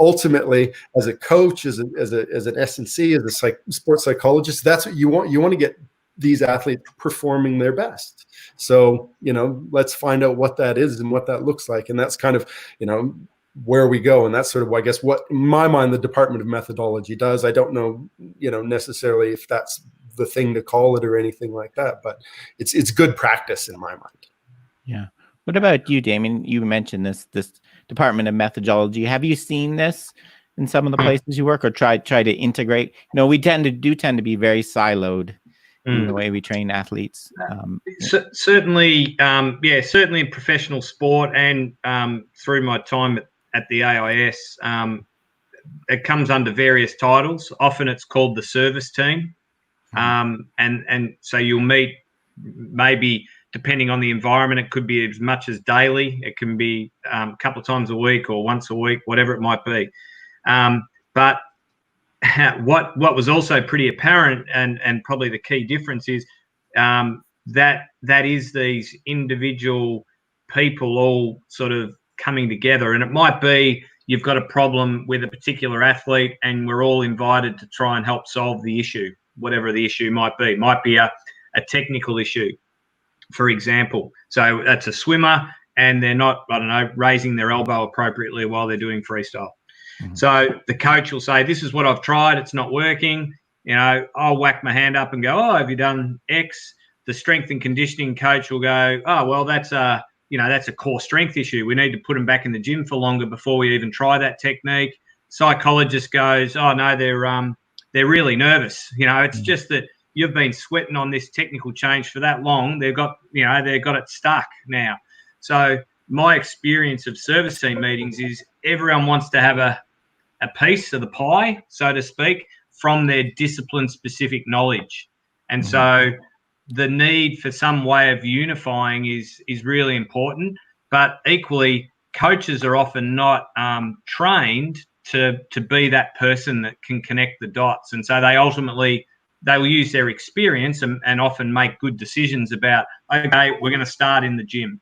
Speaker 3: ultimately as a coach, as an S&C, as a sports psychologist, that's what you want. You want to get these athletes performing their best. So, let's find out what that is and what that looks like. And that's kind of, where we go. And that's sort of, I guess, what in my mind, the Department of Methodology does. I don't know, necessarily if that's the thing to call it or anything like that, but it's good practice in my mind. Yeah.
Speaker 1: What about you, Damien? You mentioned this Department of Methodology. Have you seen this in some of the places you work, or try to integrate? We tend to be very siloed in the way we train athletes.
Speaker 5: Certainly in professional sport, and through my time at the AIS, it comes under various titles. Often it's called the service team, and so you'll meet, maybe depending on the environment, it could be as much as daily. It can be a couple of times a week or once a week, whatever it might be. But what was also pretty apparent, and probably the key difference is that is these individual people all sort of coming together. And it might be you've got a problem with a particular athlete and we're all invited to try and help solve the issue, whatever the issue might be. It might be a technical issue, for example. So that's a swimmer and they're not, raising their elbow appropriately while they're doing freestyle. So the coach will say, this is what I've tried, it's not working. I'll whack my hand up and go, oh, have you done X? The strength and conditioning coach will go, oh, well, that's a core strength issue. We need to put them back in the gym for longer before we even try that technique. Psychologist goes, oh, no, they're really nervous. It's just that you've been sweating on this technical change for that long. They've got it stuck now. So my experience of service team meetings is everyone wants to have a piece of the pie, so to speak, from their discipline-specific knowledge. And so the need for some way of unifying is really important. But equally, coaches are often not trained to be that person that can connect the dots. And so they will use their experience and often make good decisions about, okay, we're going to start in the gym.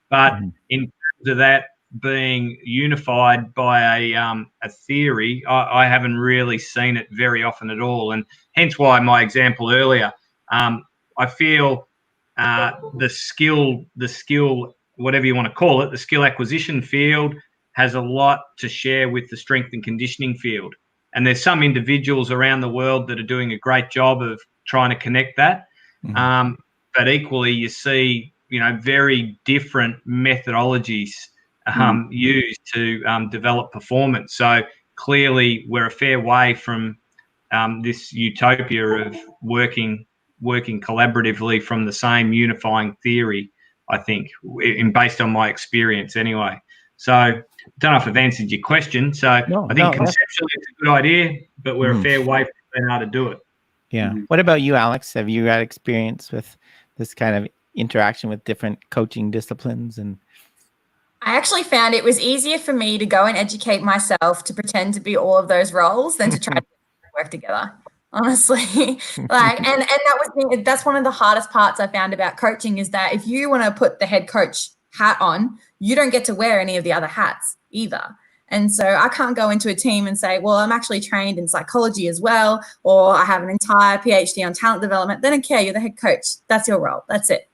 Speaker 5: But in terms of that being unified by a theory, I haven't really seen it very often at all. And hence why my example earlier, I feel the skill, whatever you want to call it, the skill acquisition field has a lot to share with the strength and conditioning field. And there's some individuals around the world that are doing a great job of trying to connect that. But equally, you see, very different methodologies used to develop performance. So clearly, we're a fair way from this utopia of working collaboratively from the same unifying theory, I think, based on my experience anyway. So I don't know if I've answered your question. So I think conceptually it's a good idea, but we're a fair way from how to do it.
Speaker 1: Yeah. What about you, Alex? Have you had experience with this kind of interaction with different coaching disciplines? And
Speaker 4: I actually found it was easier for me to go and educate myself to pretend to be all of those roles than to try to work together. Honestly, that's one of the hardest parts I found about coaching, is that if you want to put the head coach hat on, you don't get to wear any of the other hats either. And so I can't go into a team and say, well, I'm actually trained in psychology as well, or I have an entire PhD on talent development. They don't care. You're the head coach. That's your role. That's it.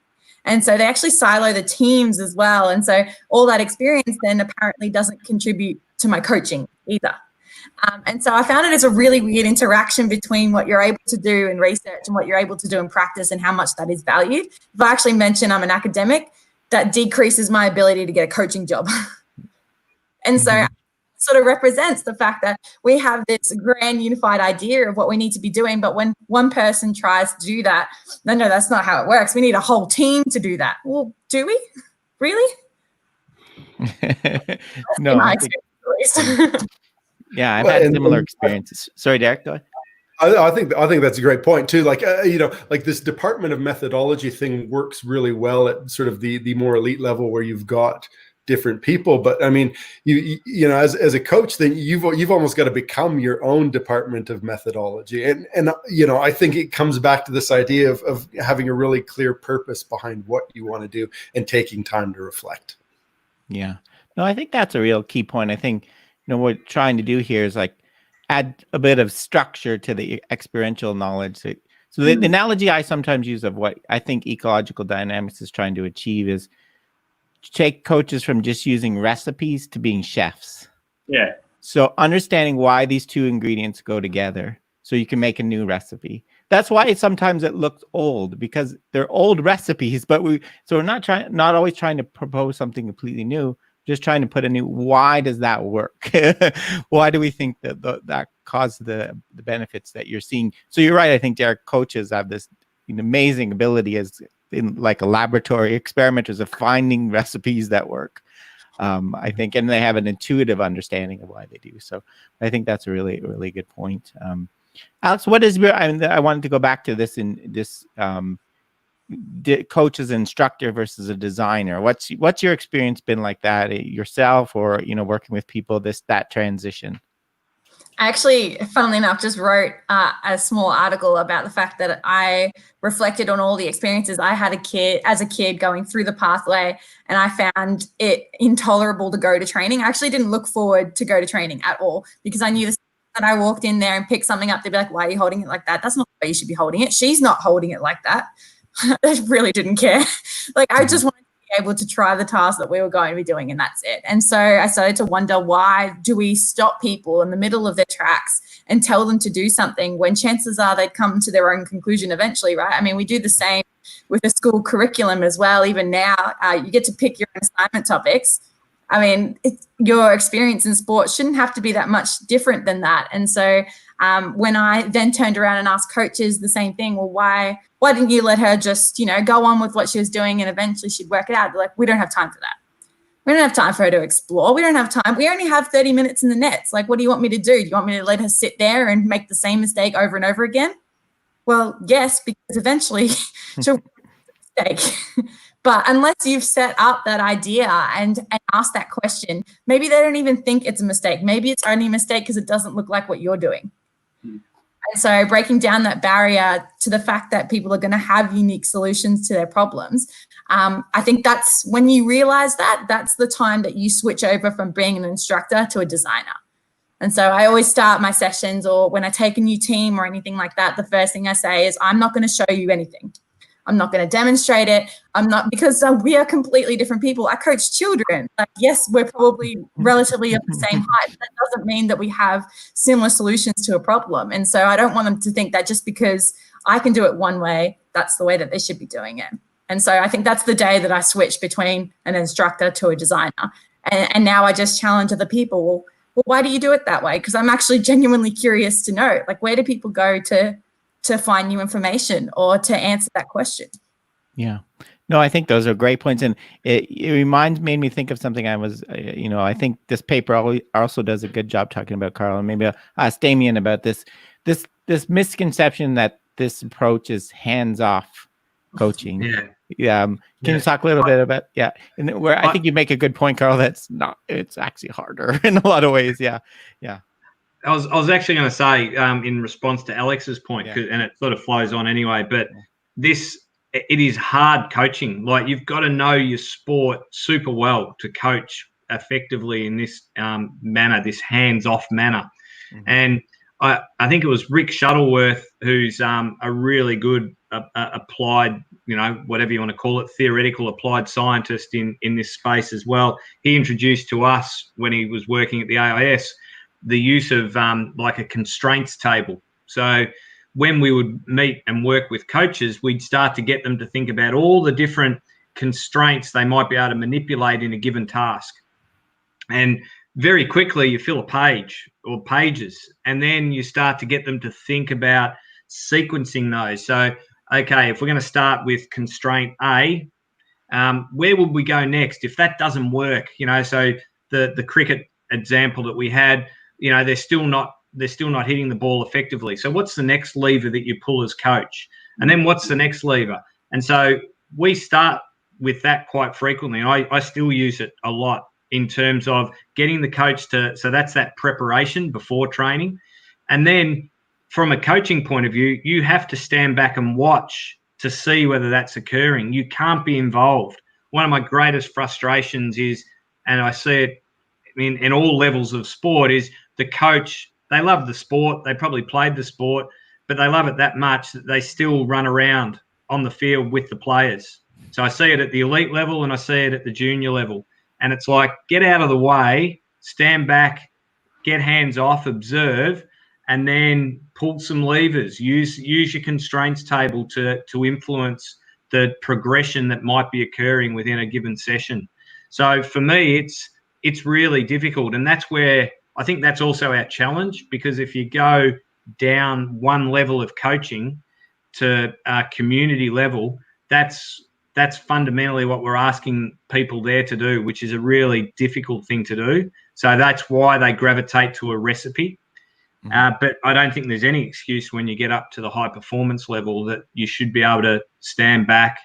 Speaker 4: And so they actually silo the teams as well. And so all that experience then apparently doesn't contribute to my coaching either. And so I found it as a really weird interaction between what you're able to do in research and what you're able to do in practice and how much that is valued. If I actually mention I'm an academic, that decreases my ability to get a coaching job. And so it sort of represents the fact that we have this grand unified idea of what we need to be doing. But when one person tries to do that, no, that's not how it works. We need a whole team to do that. Well, do we? Really?
Speaker 1: No. Yeah, I've had similar experiences. Sorry, Derek, go ahead.
Speaker 3: I think that's a great point too. Like, like this Department of Methodology thing works really well at sort of the more elite level where you've got different people. But I mean, you know, as a coach, then you've almost got to become your own Department of Methodology. And you know, I think it comes back to this idea of having a really clear purpose behind what you want to do and taking time to reflect.
Speaker 1: Yeah. No, I think that's a real key point. I think, what we're trying to do here is like add a bit of structure to the experiential knowledge. So the analogy I sometimes use of what I think ecological dynamics is trying to achieve is take coaches from just using recipes to being chefs.
Speaker 2: Yeah.
Speaker 1: So understanding why these two ingredients go together so you can make a new recipe. That's why sometimes it looks old, because they're old recipes, but we're not always trying to propose something completely new, just trying to put a new, why does that work? Why do we think that that caused the benefits that you're seeing? So you're right. I think Derek, coaches have this amazing ability as in like a laboratory experimenters of finding recipes that work. I think, and they have an intuitive understanding of why they do. So I think that's a really, really good point. Alex, what is your, I wanted to go back to this in this coach as an instructor versus a designer. What's your experience been like that yourself, or, working with people, that transition?
Speaker 4: I actually, funnily enough, just wrote a small article about the fact that I reflected on all the experiences I had as a kid going through the pathway, and I found it intolerable to go to training. I actually didn't look forward to go to training at all, because I knew that I walked in there and picked something up, they'd be like, why are you holding it like that? That's not the way you should be holding it. She's not holding it like that. I really didn't care. Like, I just wanted to be able to try the task that we were going to be doing, and that's it. And so I started to wonder, why do we stop people in the middle of their tracks and tell them to do something when chances are they'd come to their own conclusion eventually, right? I mean, we do the same with the school curriculum as well. Even now, you get to pick your own assignment topics. I mean, your experience in sport shouldn't have to be that much different than that. And so when I then turned around and asked coaches the same thing, well, why didn't you let her just, go on with what she was doing and eventually she'd work it out? They're like, we don't have time for that. We don't have time for her to explore. We don't have time. We only have 30 minutes in the nets. Like, what do you want me to do? Do you want me to let her sit there and make the same mistake over and over again? Well, yes, because eventually she'll make a mistake. But unless you've set up that idea and asked that question, maybe they don't even think it's a mistake. Maybe it's only a mistake because it doesn't look like what you're doing. And so breaking down that barrier to the fact that people are going to have unique solutions to their problems, I think that's when you realize that's the time that you switch over from being an instructor to a designer. And so I always start my sessions, or when I take a new team or anything like that, the first thing I say is, I'm not going to show you anything. I'm not going to demonstrate it. I'm not, because we are completely different people. I coach children. Like, yes, we're probably relatively of the same height. But that doesn't mean that we have similar solutions to a problem. And so I don't want them to think that just because I can do it one way, that's the way that they should be doing it. And so I think that's the day that I switched between an instructor to a designer. And now I just challenge other people, well, why do you do it that way? Because I'm actually genuinely curious to know, like, where do people go to find new information or to answer that question? Yeah.
Speaker 1: No, I think those are great points. And it made me think of something I was, I think this paper also does a good job talking about, Carl, and maybe I'll ask Damien about this misconception that this approach is hands-off coaching.
Speaker 5: Yeah.
Speaker 1: Can you talk a little bit about, and where I think you make a good point, Carl, it's actually harder in a lot of ways. Yeah.
Speaker 5: I was actually going to say, in response to Alex's point, and it sort of flows on anyway, but it is hard coaching. Like, you've got to know your sport super well to coach effectively in this manner, this hands-off manner. Mm-hmm. And I think it was Rick Shuttleworth, who's a really good applied, whatever you want to call it, theoretical applied scientist in this space as well. He introduced to us, when he was working at the AIS, the use of like a constraints table. So when we would meet and work with coaches, we'd start to get them to think about all the different constraints they might be able to manipulate in a given task. And very quickly you fill a page or pages, and then you start to get them to think about sequencing those. So, okay, if we're going to start with constraint A, where would we go next if that doesn't work? So the cricket example that we had, they're still not hitting the ball effectively. So what's the next lever that you pull as coach? And then what's the next lever? And so we start with that quite frequently. And I still use it a lot in terms of getting the coach so that's that preparation before training. And then from a coaching point of view, you have to stand back and watch to see whether that's occurring. You can't be involved. One of my greatest frustrations is, and I see it in all levels of sport, is the coach, they love the sport, they probably played the sport, but but they love it that much that they still run around on the field with the players. So I see it at the elite level and I see it at the junior level. And it's like, get out of the way, stand back, get hands off, observe, and then pull some levers. Use your constraints table to influence the progression that might be occurring within a given session. So for me, it's really difficult. And that's where I think that's also our challenge, because if you go down one level of coaching to a community level, that's fundamentally what we're asking people there to do, which is a really difficult thing to do. So that's why they gravitate to a recipe. But I don't think there's any excuse when you get up to the high performance level that you should be able to stand back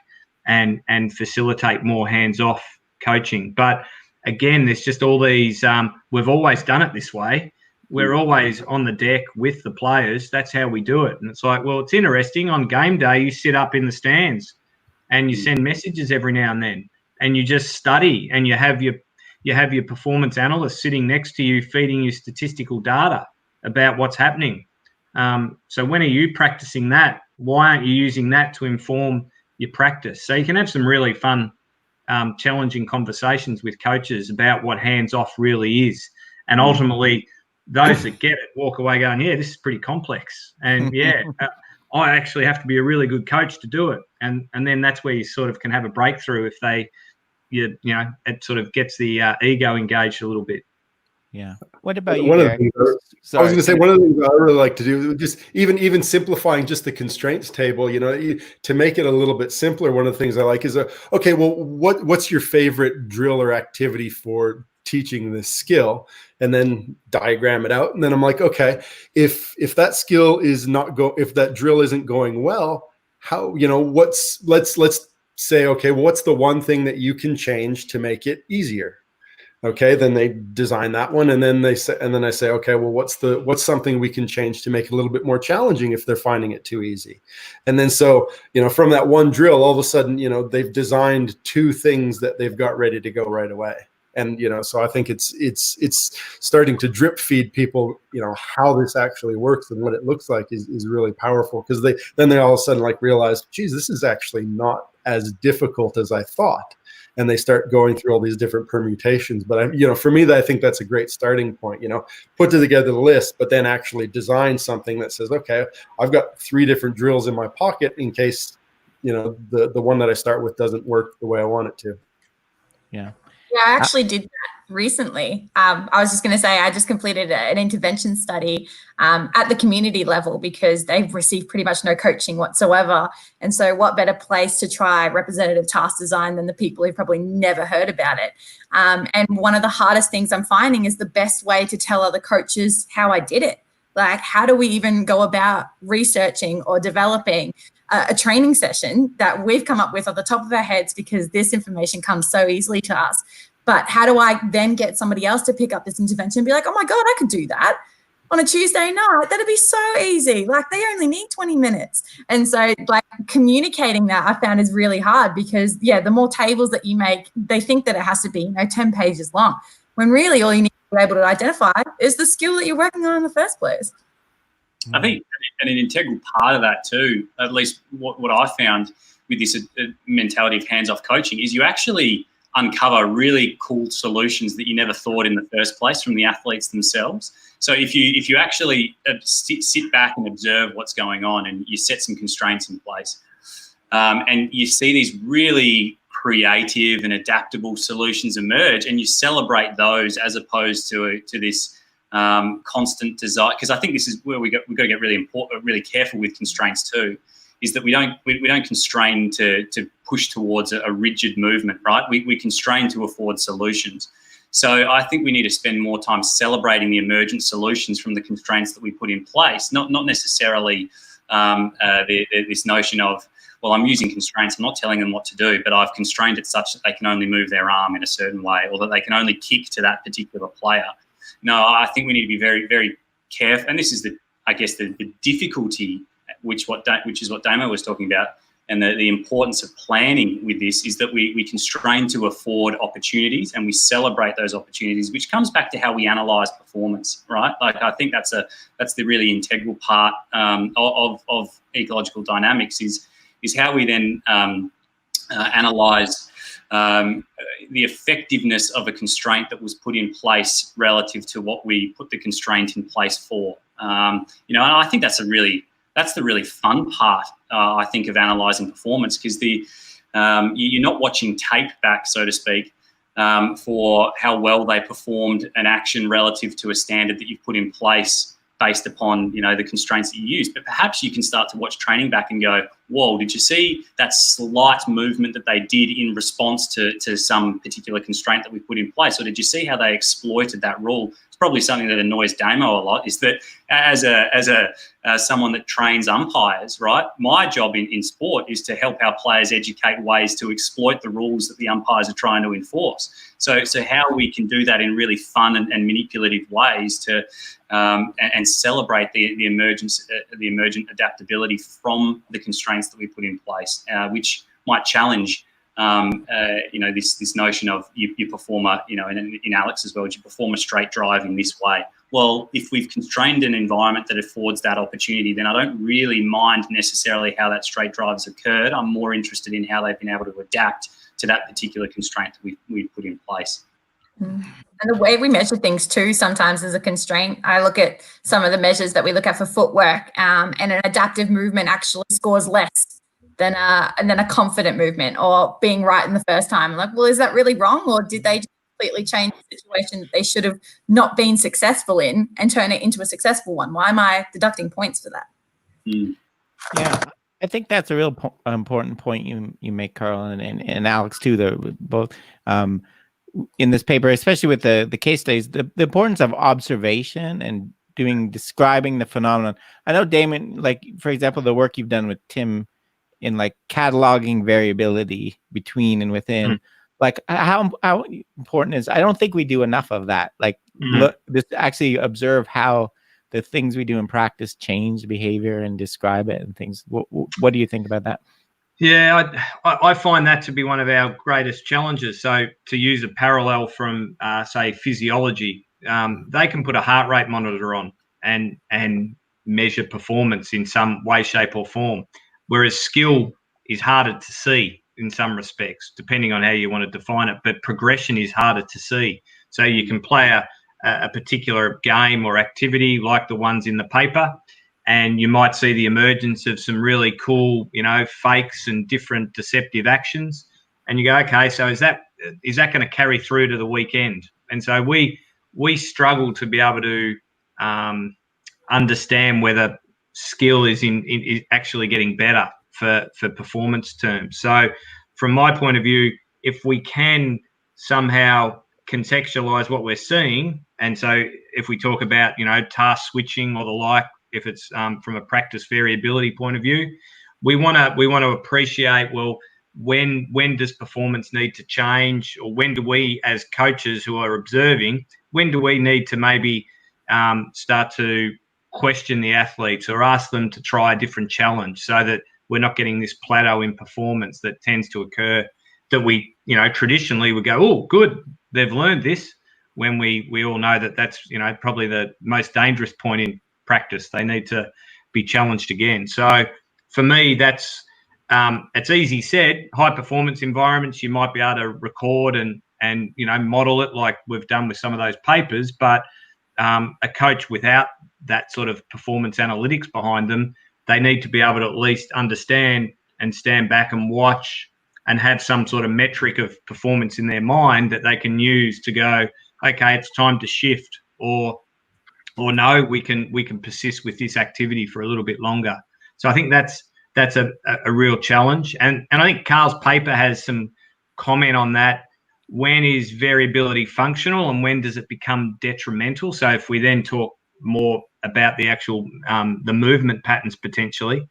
Speaker 5: and facilitate more hands-off coaching. But again, there's just all these, we've always done it this way. We're always on the deck with the players. That's how we do it. And it's like, well, it's interesting. On game day, you sit up in the stands and you send messages every now and then, and you just study, and you have your performance analyst sitting next to you feeding you statistical data about what's happening. So when are you practicing that? Why aren't you using that to inform your practice? So you can have some really fun, challenging conversations with coaches about what hands-off really is. And ultimately, those that get it walk away going, yeah, this is pretty complex. And I actually have to be a really good coach to do it. And then that's where you sort of can have a breakthrough if it sort of gets the ego engaged a little bit.
Speaker 1: Yeah. What about you,
Speaker 3: one
Speaker 1: Derek?
Speaker 3: of the things I was going to say, one of the things I really like to do, just even simplifying just the constraints table, to make it a little bit simpler. One of the things I like is, okay, well, what's your favorite drill or activity for teaching this skill? And then diagram it out. And then I'm like, okay, if that skill is if that drill isn't going well, how, let's say, okay, well, what's the one thing that you can change to make it easier? Okay, then they design that one, and then I say, okay, well, what's something we can change to make it a little bit more challenging if they're finding it too easy? And then so, from that one drill, all of a sudden, they've designed two things that they've got ready to go right away. And so I think it's starting to drip feed people, how this actually works and what it looks like is really powerful, because they all of a sudden realize, geez, this is actually not as difficult as I thought. And they start going through all these different permutations. But for me, I think that's a great starting point. Put together the list, but then actually design something that says, okay, I've got 3 different drills in my pocket in case the one that I start with doesn't work the way I want it to.
Speaker 1: Yeah.
Speaker 4: Yeah, I actually did that recently. I was just going to say I just completed an intervention study at the community level, because they've received pretty much no coaching whatsoever. And so what better place to try representative task design than the people who've probably never heard about it. And one of the hardest things I'm finding is the best way to tell other coaches how I did it. Like, how do we even go about researching or developing a training session that we've come up with on the top of our heads, because this information comes so easily to us? But how do I then get somebody else to pick up this intervention and be like, oh my God, I could do that on a Tuesday night? That'd be so easy. They only need 20 minutes. And so communicating that I found is really hard, because the more tables that you make, they think that it has to be 10 pages long, when really all you need to be able to identify is the skill that you're working on in the first place.
Speaker 2: I think an integral part of that too, at least what I found with this mentality of hands-off coaching, is you actually uncover really cool solutions that you never thought in the first place from the athletes themselves. So if you actually sit back and observe what's going on, and you set some constraints in place, and you see these really creative and adaptable solutions emerge, and you celebrate those as opposed to this constant desire. Because I think this is where we got to get really careful with constraints too, is that we don't constrain to push towards a rigid movement, right? We constrain to afford solutions. So I think we need to spend more time celebrating the emergent solutions from the constraints that we put in place, not necessarily this notion of, well, I'm using constraints, I'm not telling them what to do, but I've constrained it such that they can only move their arm in a certain way, or that they can only kick to that particular player. No, I think we need to be very, very careful. And this is the difficulty, which is what Damo was talking about, and the importance of planning with this is that we constrain to afford opportunities, and we celebrate those opportunities, which comes back to how we analyse performance, right? Like, I think that's the really integral part of ecological dynamics is how we then analyse the effectiveness of a constraint that was put in place relative to what we put the constraint in place for. And I think that's the really fun part, I think, of analysing performance, because you're not watching tape back, so to speak, for how well they performed an action relative to a standard that you've put in place based upon, the constraints that you use. But perhaps you can start to watch training back and go, whoa, did you see that slight movement that they did in response to some particular constraint that we put in place? Or did you see how they exploited that rule? It's probably something that annoys Damo a lot, is that as someone that trains umpires, right, my job in sport is to help our players educate ways to exploit the rules that the umpires are trying to enforce. So how we can do that in really fun and manipulative ways to and celebrate the emergent adaptability from the constraints that we put in place, which might challenge this notion of you perform in Alex's world, you perform a straight drive in this way. Well, if we've constrained an environment that affords that opportunity, then I don't really mind necessarily how that straight drive has occurred. I'm more interested in how they've been able to adapt to that particular constraint that we've put in place.
Speaker 4: And the way we measure things too sometimes is a constraint. I look at some of the measures that we look at for footwork, and an adaptive movement actually scores less than a confident movement, or being right in the first time. I'm like, well, is that really wrong, or did they just completely change the situation that they should have not been successful in and turn it into a successful one? Why am I deducting points for that?
Speaker 1: Yeah, I think that's a real important point you make, Carl, and Alex too. They're both in this paper, especially with the case studies, the importance of observation and describing the phenomenon. I know, Damon, like, for example, the work you've done with Tim in like cataloging variability between and within, like how important is, I don't think we do enough of that. Like, look, just actually observe how the things we do in practice change behavior and describe it and things. What do you think about that?
Speaker 5: Yeah, I find that to be one of our greatest challenges. So to use a parallel from, say, physiology, they can put a heart rate monitor on and measure performance in some way, shape or form, whereas skill is harder to see in some respects, depending on how you want to define it, but progression is harder to see. So you can play a particular game or activity like the ones in the paper, and you might see the emergence of some really cool, fakes and different deceptive actions. And you go, okay, so is that going to carry through to the weekend? And so we struggle to be able to understand whether skill is actually getting better for performance terms. So from my point of view, if we can somehow contextualize what we're seeing, and so if we talk about, task switching or the like, if it's from a practice variability point of view, we want to appreciate, well, when does performance need to change, or when do we, as coaches who are observing, when do we need to maybe start to question the athletes or ask them to try a different challenge, so that we're not getting this plateau in performance that tends to occur, that we, traditionally would go, oh, good, they've learned this, when we all know that that's, probably the most dangerous point in practice. They need to be challenged again. So for me, that's it's easy said. High performance environments, you might be able to record and model it like we've done with some of those papers, but a coach without that sort of performance analytics behind them, they need to be able to at least understand and stand back and watch and have some sort of metric of performance in their mind that they can use to go, okay, it's time to shift, or no, we can persist with this activity for a little bit longer. So I think that's a real challenge. And I think Carl's paper has some comment on that. When is variability functional and when does it become detrimental? So if we then talk more about the actual the movement patterns potentially,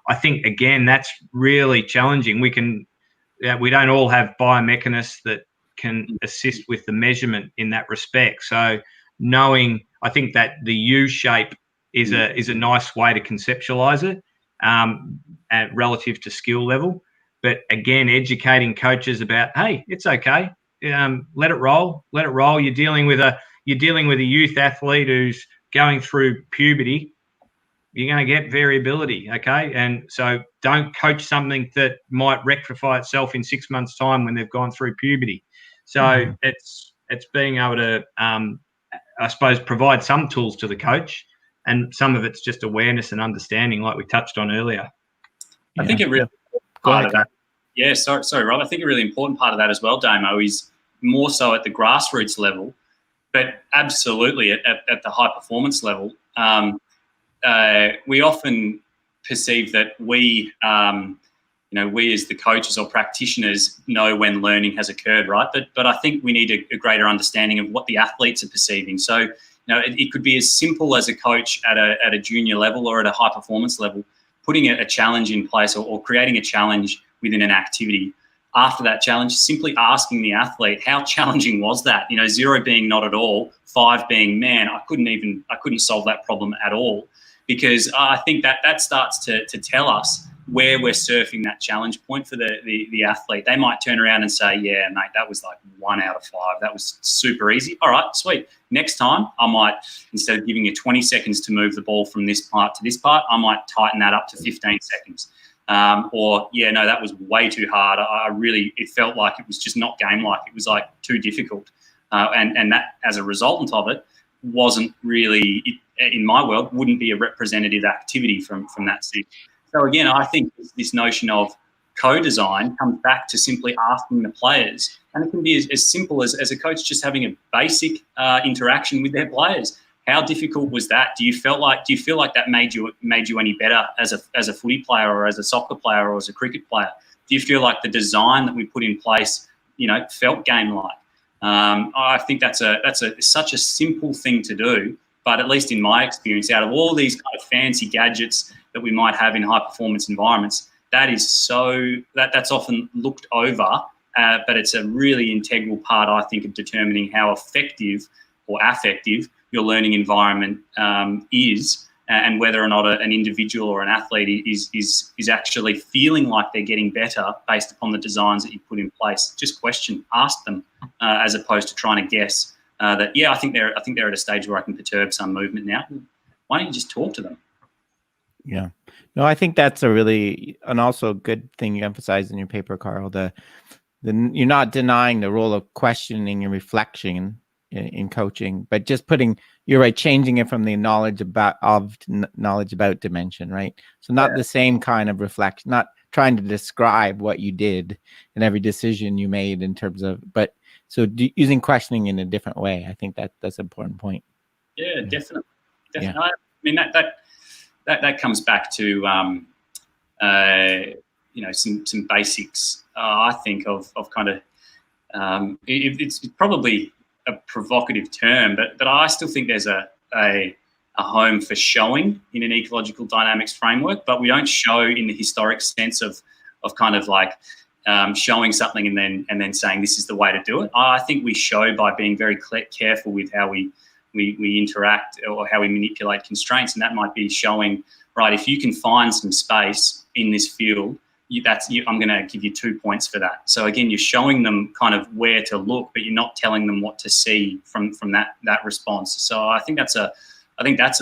Speaker 5: I think again that's really challenging. We don't all have biomechanists that can assist with the measurement in that respect. So knowing, I think that the U shape is a nice way to conceptualize it. at relative to skill level. But again, educating coaches about, hey, it's okay. Let it roll. Let it roll. You're dealing with a youth athlete who's going through puberty. You're going to get variability, okay? And so don't coach something that might rectify itself in 6 months' time when they've gone through puberty. So it's being able to, I suppose, provide some tools to the coach, and some of it's just awareness and understanding, like we touched on earlier.
Speaker 2: I think it really part of that. Yeah, sorry, Rob. I think a really important part of that as well, Damo, is more so at the grassroots level, but absolutely at the high performance level. We often perceive that we as the coaches or practitioners know when learning has occurred, right? But I think we need a greater understanding of what the athletes are perceiving. So, it could be as simple as a coach at a junior level or at a high performance level, putting a challenge in place or creating a challenge within an activity. After that challenge, simply asking the athlete, how challenging was that? 0 being not at all, 5 being, man, I couldn't solve that problem at all. Because I think that starts to tell us where we're surfing that challenge point for the athlete. They might turn around and say, yeah, mate, that was like 1 out of 5. That was super easy. All right, sweet. Next time, I might, instead of giving you 20 seconds to move the ball from this part to this part, I might tighten that up to 15 seconds. That was way too hard. It felt like it was just not game-like. It was like too difficult. And that, as a resultant of it, wasn't really, in my world, wouldn't be a representative activity from that stage. So again, I think this notion of co-design comes back to simply asking the players, and it can be as simple as a coach just having a basic interaction with their players. How difficult was that? Do you feel like that made you any better as a footy player or as a soccer player or as a cricket player? Do you feel like the design that we put in place, felt game-like? I think that's such a simple thing to do, but at least in my experience, out of all these kind of fancy gadgets that we might have in high performance environments, that's often looked over, but it's a really integral part, I think, of determining how effective or affective your learning environment is, and whether or not an individual or an athlete is actually feeling like they're getting better based upon the designs that you put in place. Just ask them, as opposed to trying to guess that. Yeah, I think they're at a stage where I can perturb some movement now. Why don't you just talk to them?
Speaker 1: Yeah, no, I think that's a really and also good thing you emphasize in your paper, Carl. The you're not denying the role of questioning and reflection in coaching, but just changing it from the knowledge about dimension, right? So not the same kind of reflection, not trying to describe what you did and every decision you made in terms of, but so using questioning in a different way. I think that's an important point.
Speaker 2: Yeah, definitely.
Speaker 1: Yeah.
Speaker 2: I mean, that comes back to some basics. I think of kind of it's probably a provocative term, but I still think there's a home for showing in an ecological dynamics framework, but we don't show in the historic sense of kind of like showing something and then saying this is the way to do it. I think we show by being very careful with how we interact or how we manipulate constraints, and that might be showing, right, if you can find some space in this field, I'm going to give you 2 points for that. So again, you're showing them kind of where to look, but you're not telling them what to see from that response. So I think that's a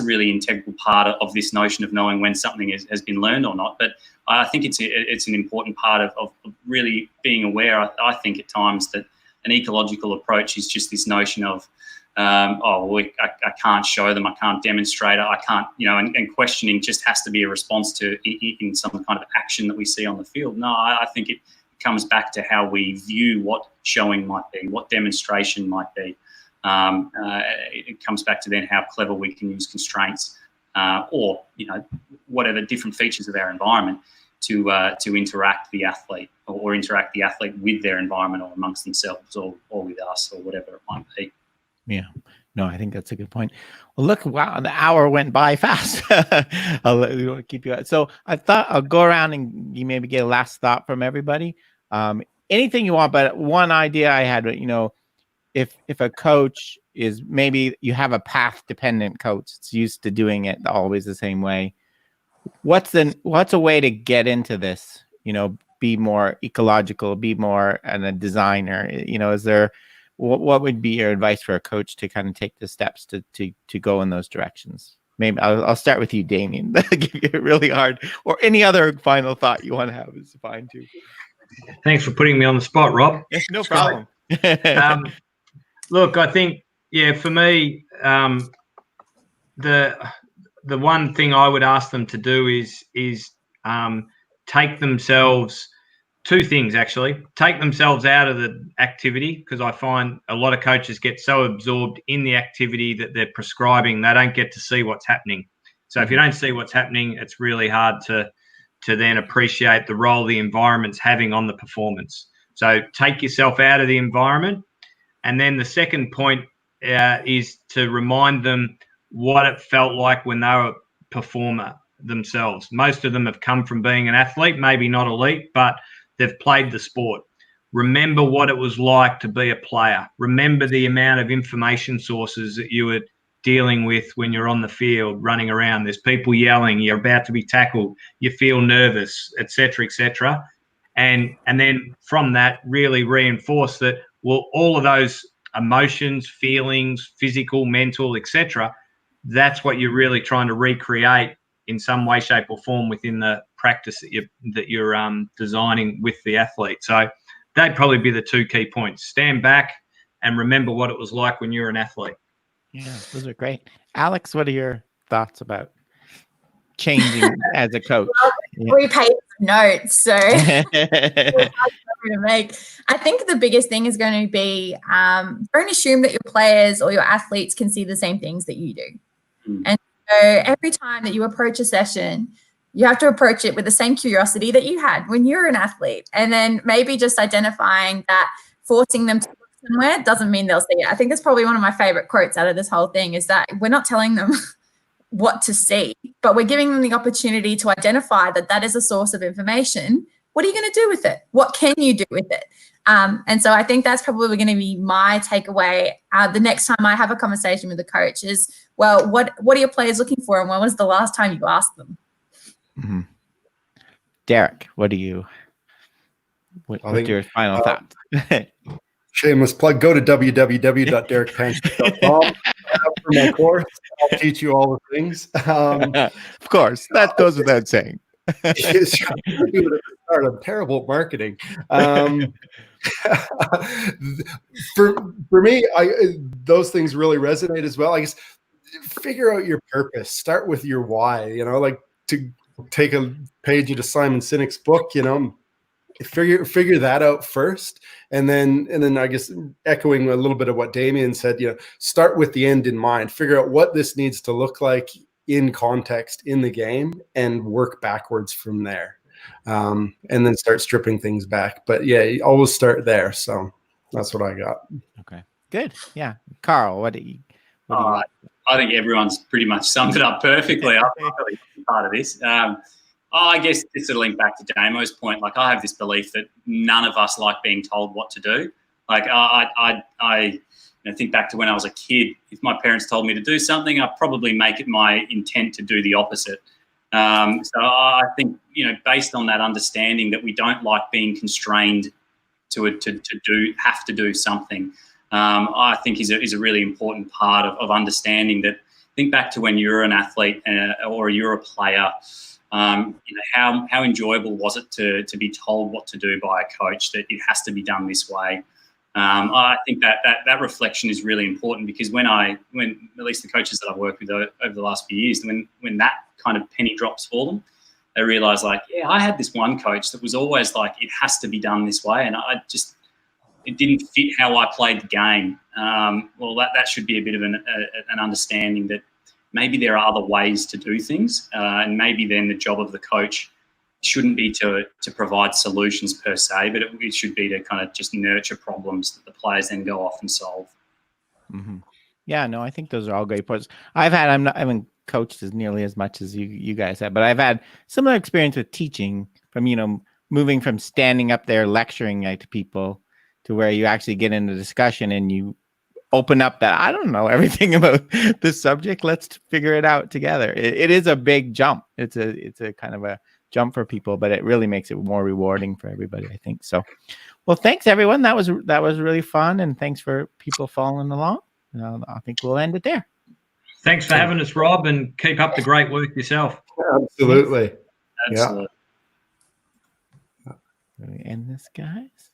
Speaker 2: really integral part of this notion of knowing when something has been learned or not. But I think it's an important part of really being aware. I think at times that an ecological approach is just this notion of I can't show them, I can't demonstrate it, I can't, and questioning just has to be a response to in some kind of action that we see on the field. No, I think it comes back to how we view what showing might be, what demonstration might be. It comes back to then how clever we can use constraints or whatever different features of our environment to interact the athlete or interact the athlete with their environment or amongst themselves or with us or whatever it might be.
Speaker 1: Yeah, no, I think that's a good point. Well, look, wow, the hour went by fast. I'll keep you. So I thought I'll go around and you maybe get a last thought from everybody. Anything you want, but one idea I had, if a coach is, maybe you have a path dependent coach, it's used to doing it always the same way. what's a way to get into this? Be more ecological, be more a designer. Is there what would be your advice for a coach to kind of take the steps to go in those directions? Maybe I'll start with you, Damien. That'll give you really hard, or any other final thought you want to have is fine too.
Speaker 5: Thanks for putting me on the spot, Rob.
Speaker 1: No problem.
Speaker 5: Look, I think, for me, the one thing I would ask them to do is take themselves, two things actually. Take themselves out of the activity, because I find a lot of coaches get so absorbed in the activity that they're prescribing, they don't get to see what's happening. So if you don't see what's happening, it's really hard to then appreciate the role the environment's having on the performance. So take yourself out of the environment. And then the second point is to remind them what it felt like when they were a performer themselves. Most of them have come from being an athlete, maybe not elite, but they've played the sport. Remember what it was like to be a player. Remember the amount of information sources that you were dealing with when you're on the field, running around. There's people yelling, you're about to be tackled, you feel nervous, etc., etc. And then from that, really reinforce that, well, all of those emotions, feelings, physical, mental, etc., that's what you're really trying to recreate in some way, shape, or form within the practice that you're designing with the athlete. So they'd probably be the two key points. Stand back and remember what it was like when you were an athlete.
Speaker 1: Yeah, those are great. Alex, what are your thoughts about changing as a coach?
Speaker 4: Well, 3 pages of notes, so to make. I think the biggest thing is going to be don't assume that your players or your athletes can see the same things that you do. And so every time that you approach a session, you have to approach it with the same curiosity that you had when you were an athlete. And then maybe just identifying that forcing them to look somewhere doesn't mean they'll see it. I think that's probably one of my favorite quotes out of this whole thing, is that we're not telling them what to see, but we're giving them the opportunity to identify that is a source of information. What are you going to do with it? What can you do with it? And so I think that's probably going to be my takeaway. The next time I have a conversation with a coach is, well, what are your players looking for, and when was the last time you asked them?
Speaker 1: Mm-hmm. Derek, what's your final thoughts?
Speaker 3: Shameless plug. Go to www.derekpancake.com for my course. I'll teach you all the things.
Speaker 1: Of course, that goes without saying.
Speaker 3: I'm terrible at marketing. For me, those things really resonate as well. I guess figure out your purpose. Start with your why. Like to take a page into Simon Sinek's book. Figure that out first, and then I guess echoing a little bit of what Damien said, start with the end in mind. Figure out what this needs to look like in context in the game, and work backwards from there, and then start stripping things back. But you always start there. So that's what I got.
Speaker 1: Okay, good. Yeah, Carl, what do you?
Speaker 2: I think everyone's pretty much summed it up perfectly. I'm really part of this. I guess it's to link back to Damo's point. Like, I have this belief that none of us like being told what to do. Like, I think back to when I was a kid. If my parents told me to do something, I'd probably make it my intent to do the opposite. So I think, based on that understanding that we don't like being constrained to have to do something, I think is a really important part of understanding that. Think back to when you're an athlete or you're a player. How enjoyable was it to be told what to do by a coach, that it has to be done this way? I think that reflection is really important, because when at least the coaches that I've worked with over the last few years, when that kind of penny drops for them, they realise, like, I had this one coach that was always like, it has to be done this way, and it didn't fit how I played the game. Well, that should be a bit of an understanding that maybe there are other ways to do things, and maybe then the job of the coach shouldn't be to provide solutions per se, but it should be to kind of just nurture problems that the players then go off and solve.
Speaker 1: Mm-hmm. Yeah, no, I think those are all great points. I haven't coached as nearly as much as you guys have, but I've had similar experience with teaching, from moving from standing up there lecturing to people to where you actually get into discussion and you open up that I don't know everything about this subject. Let's figure it out together. It is a big jump. It's a kind of a jump for people, but it really makes it more rewarding for everybody, I think. So, well, thanks everyone. That was really fun, and thanks for people following along. I think we'll end it there.
Speaker 5: Thanks for having us, Rob, and keep up the great work yourself.
Speaker 3: Absolutely.
Speaker 2: Absolutely.
Speaker 1: Let me end this, guys.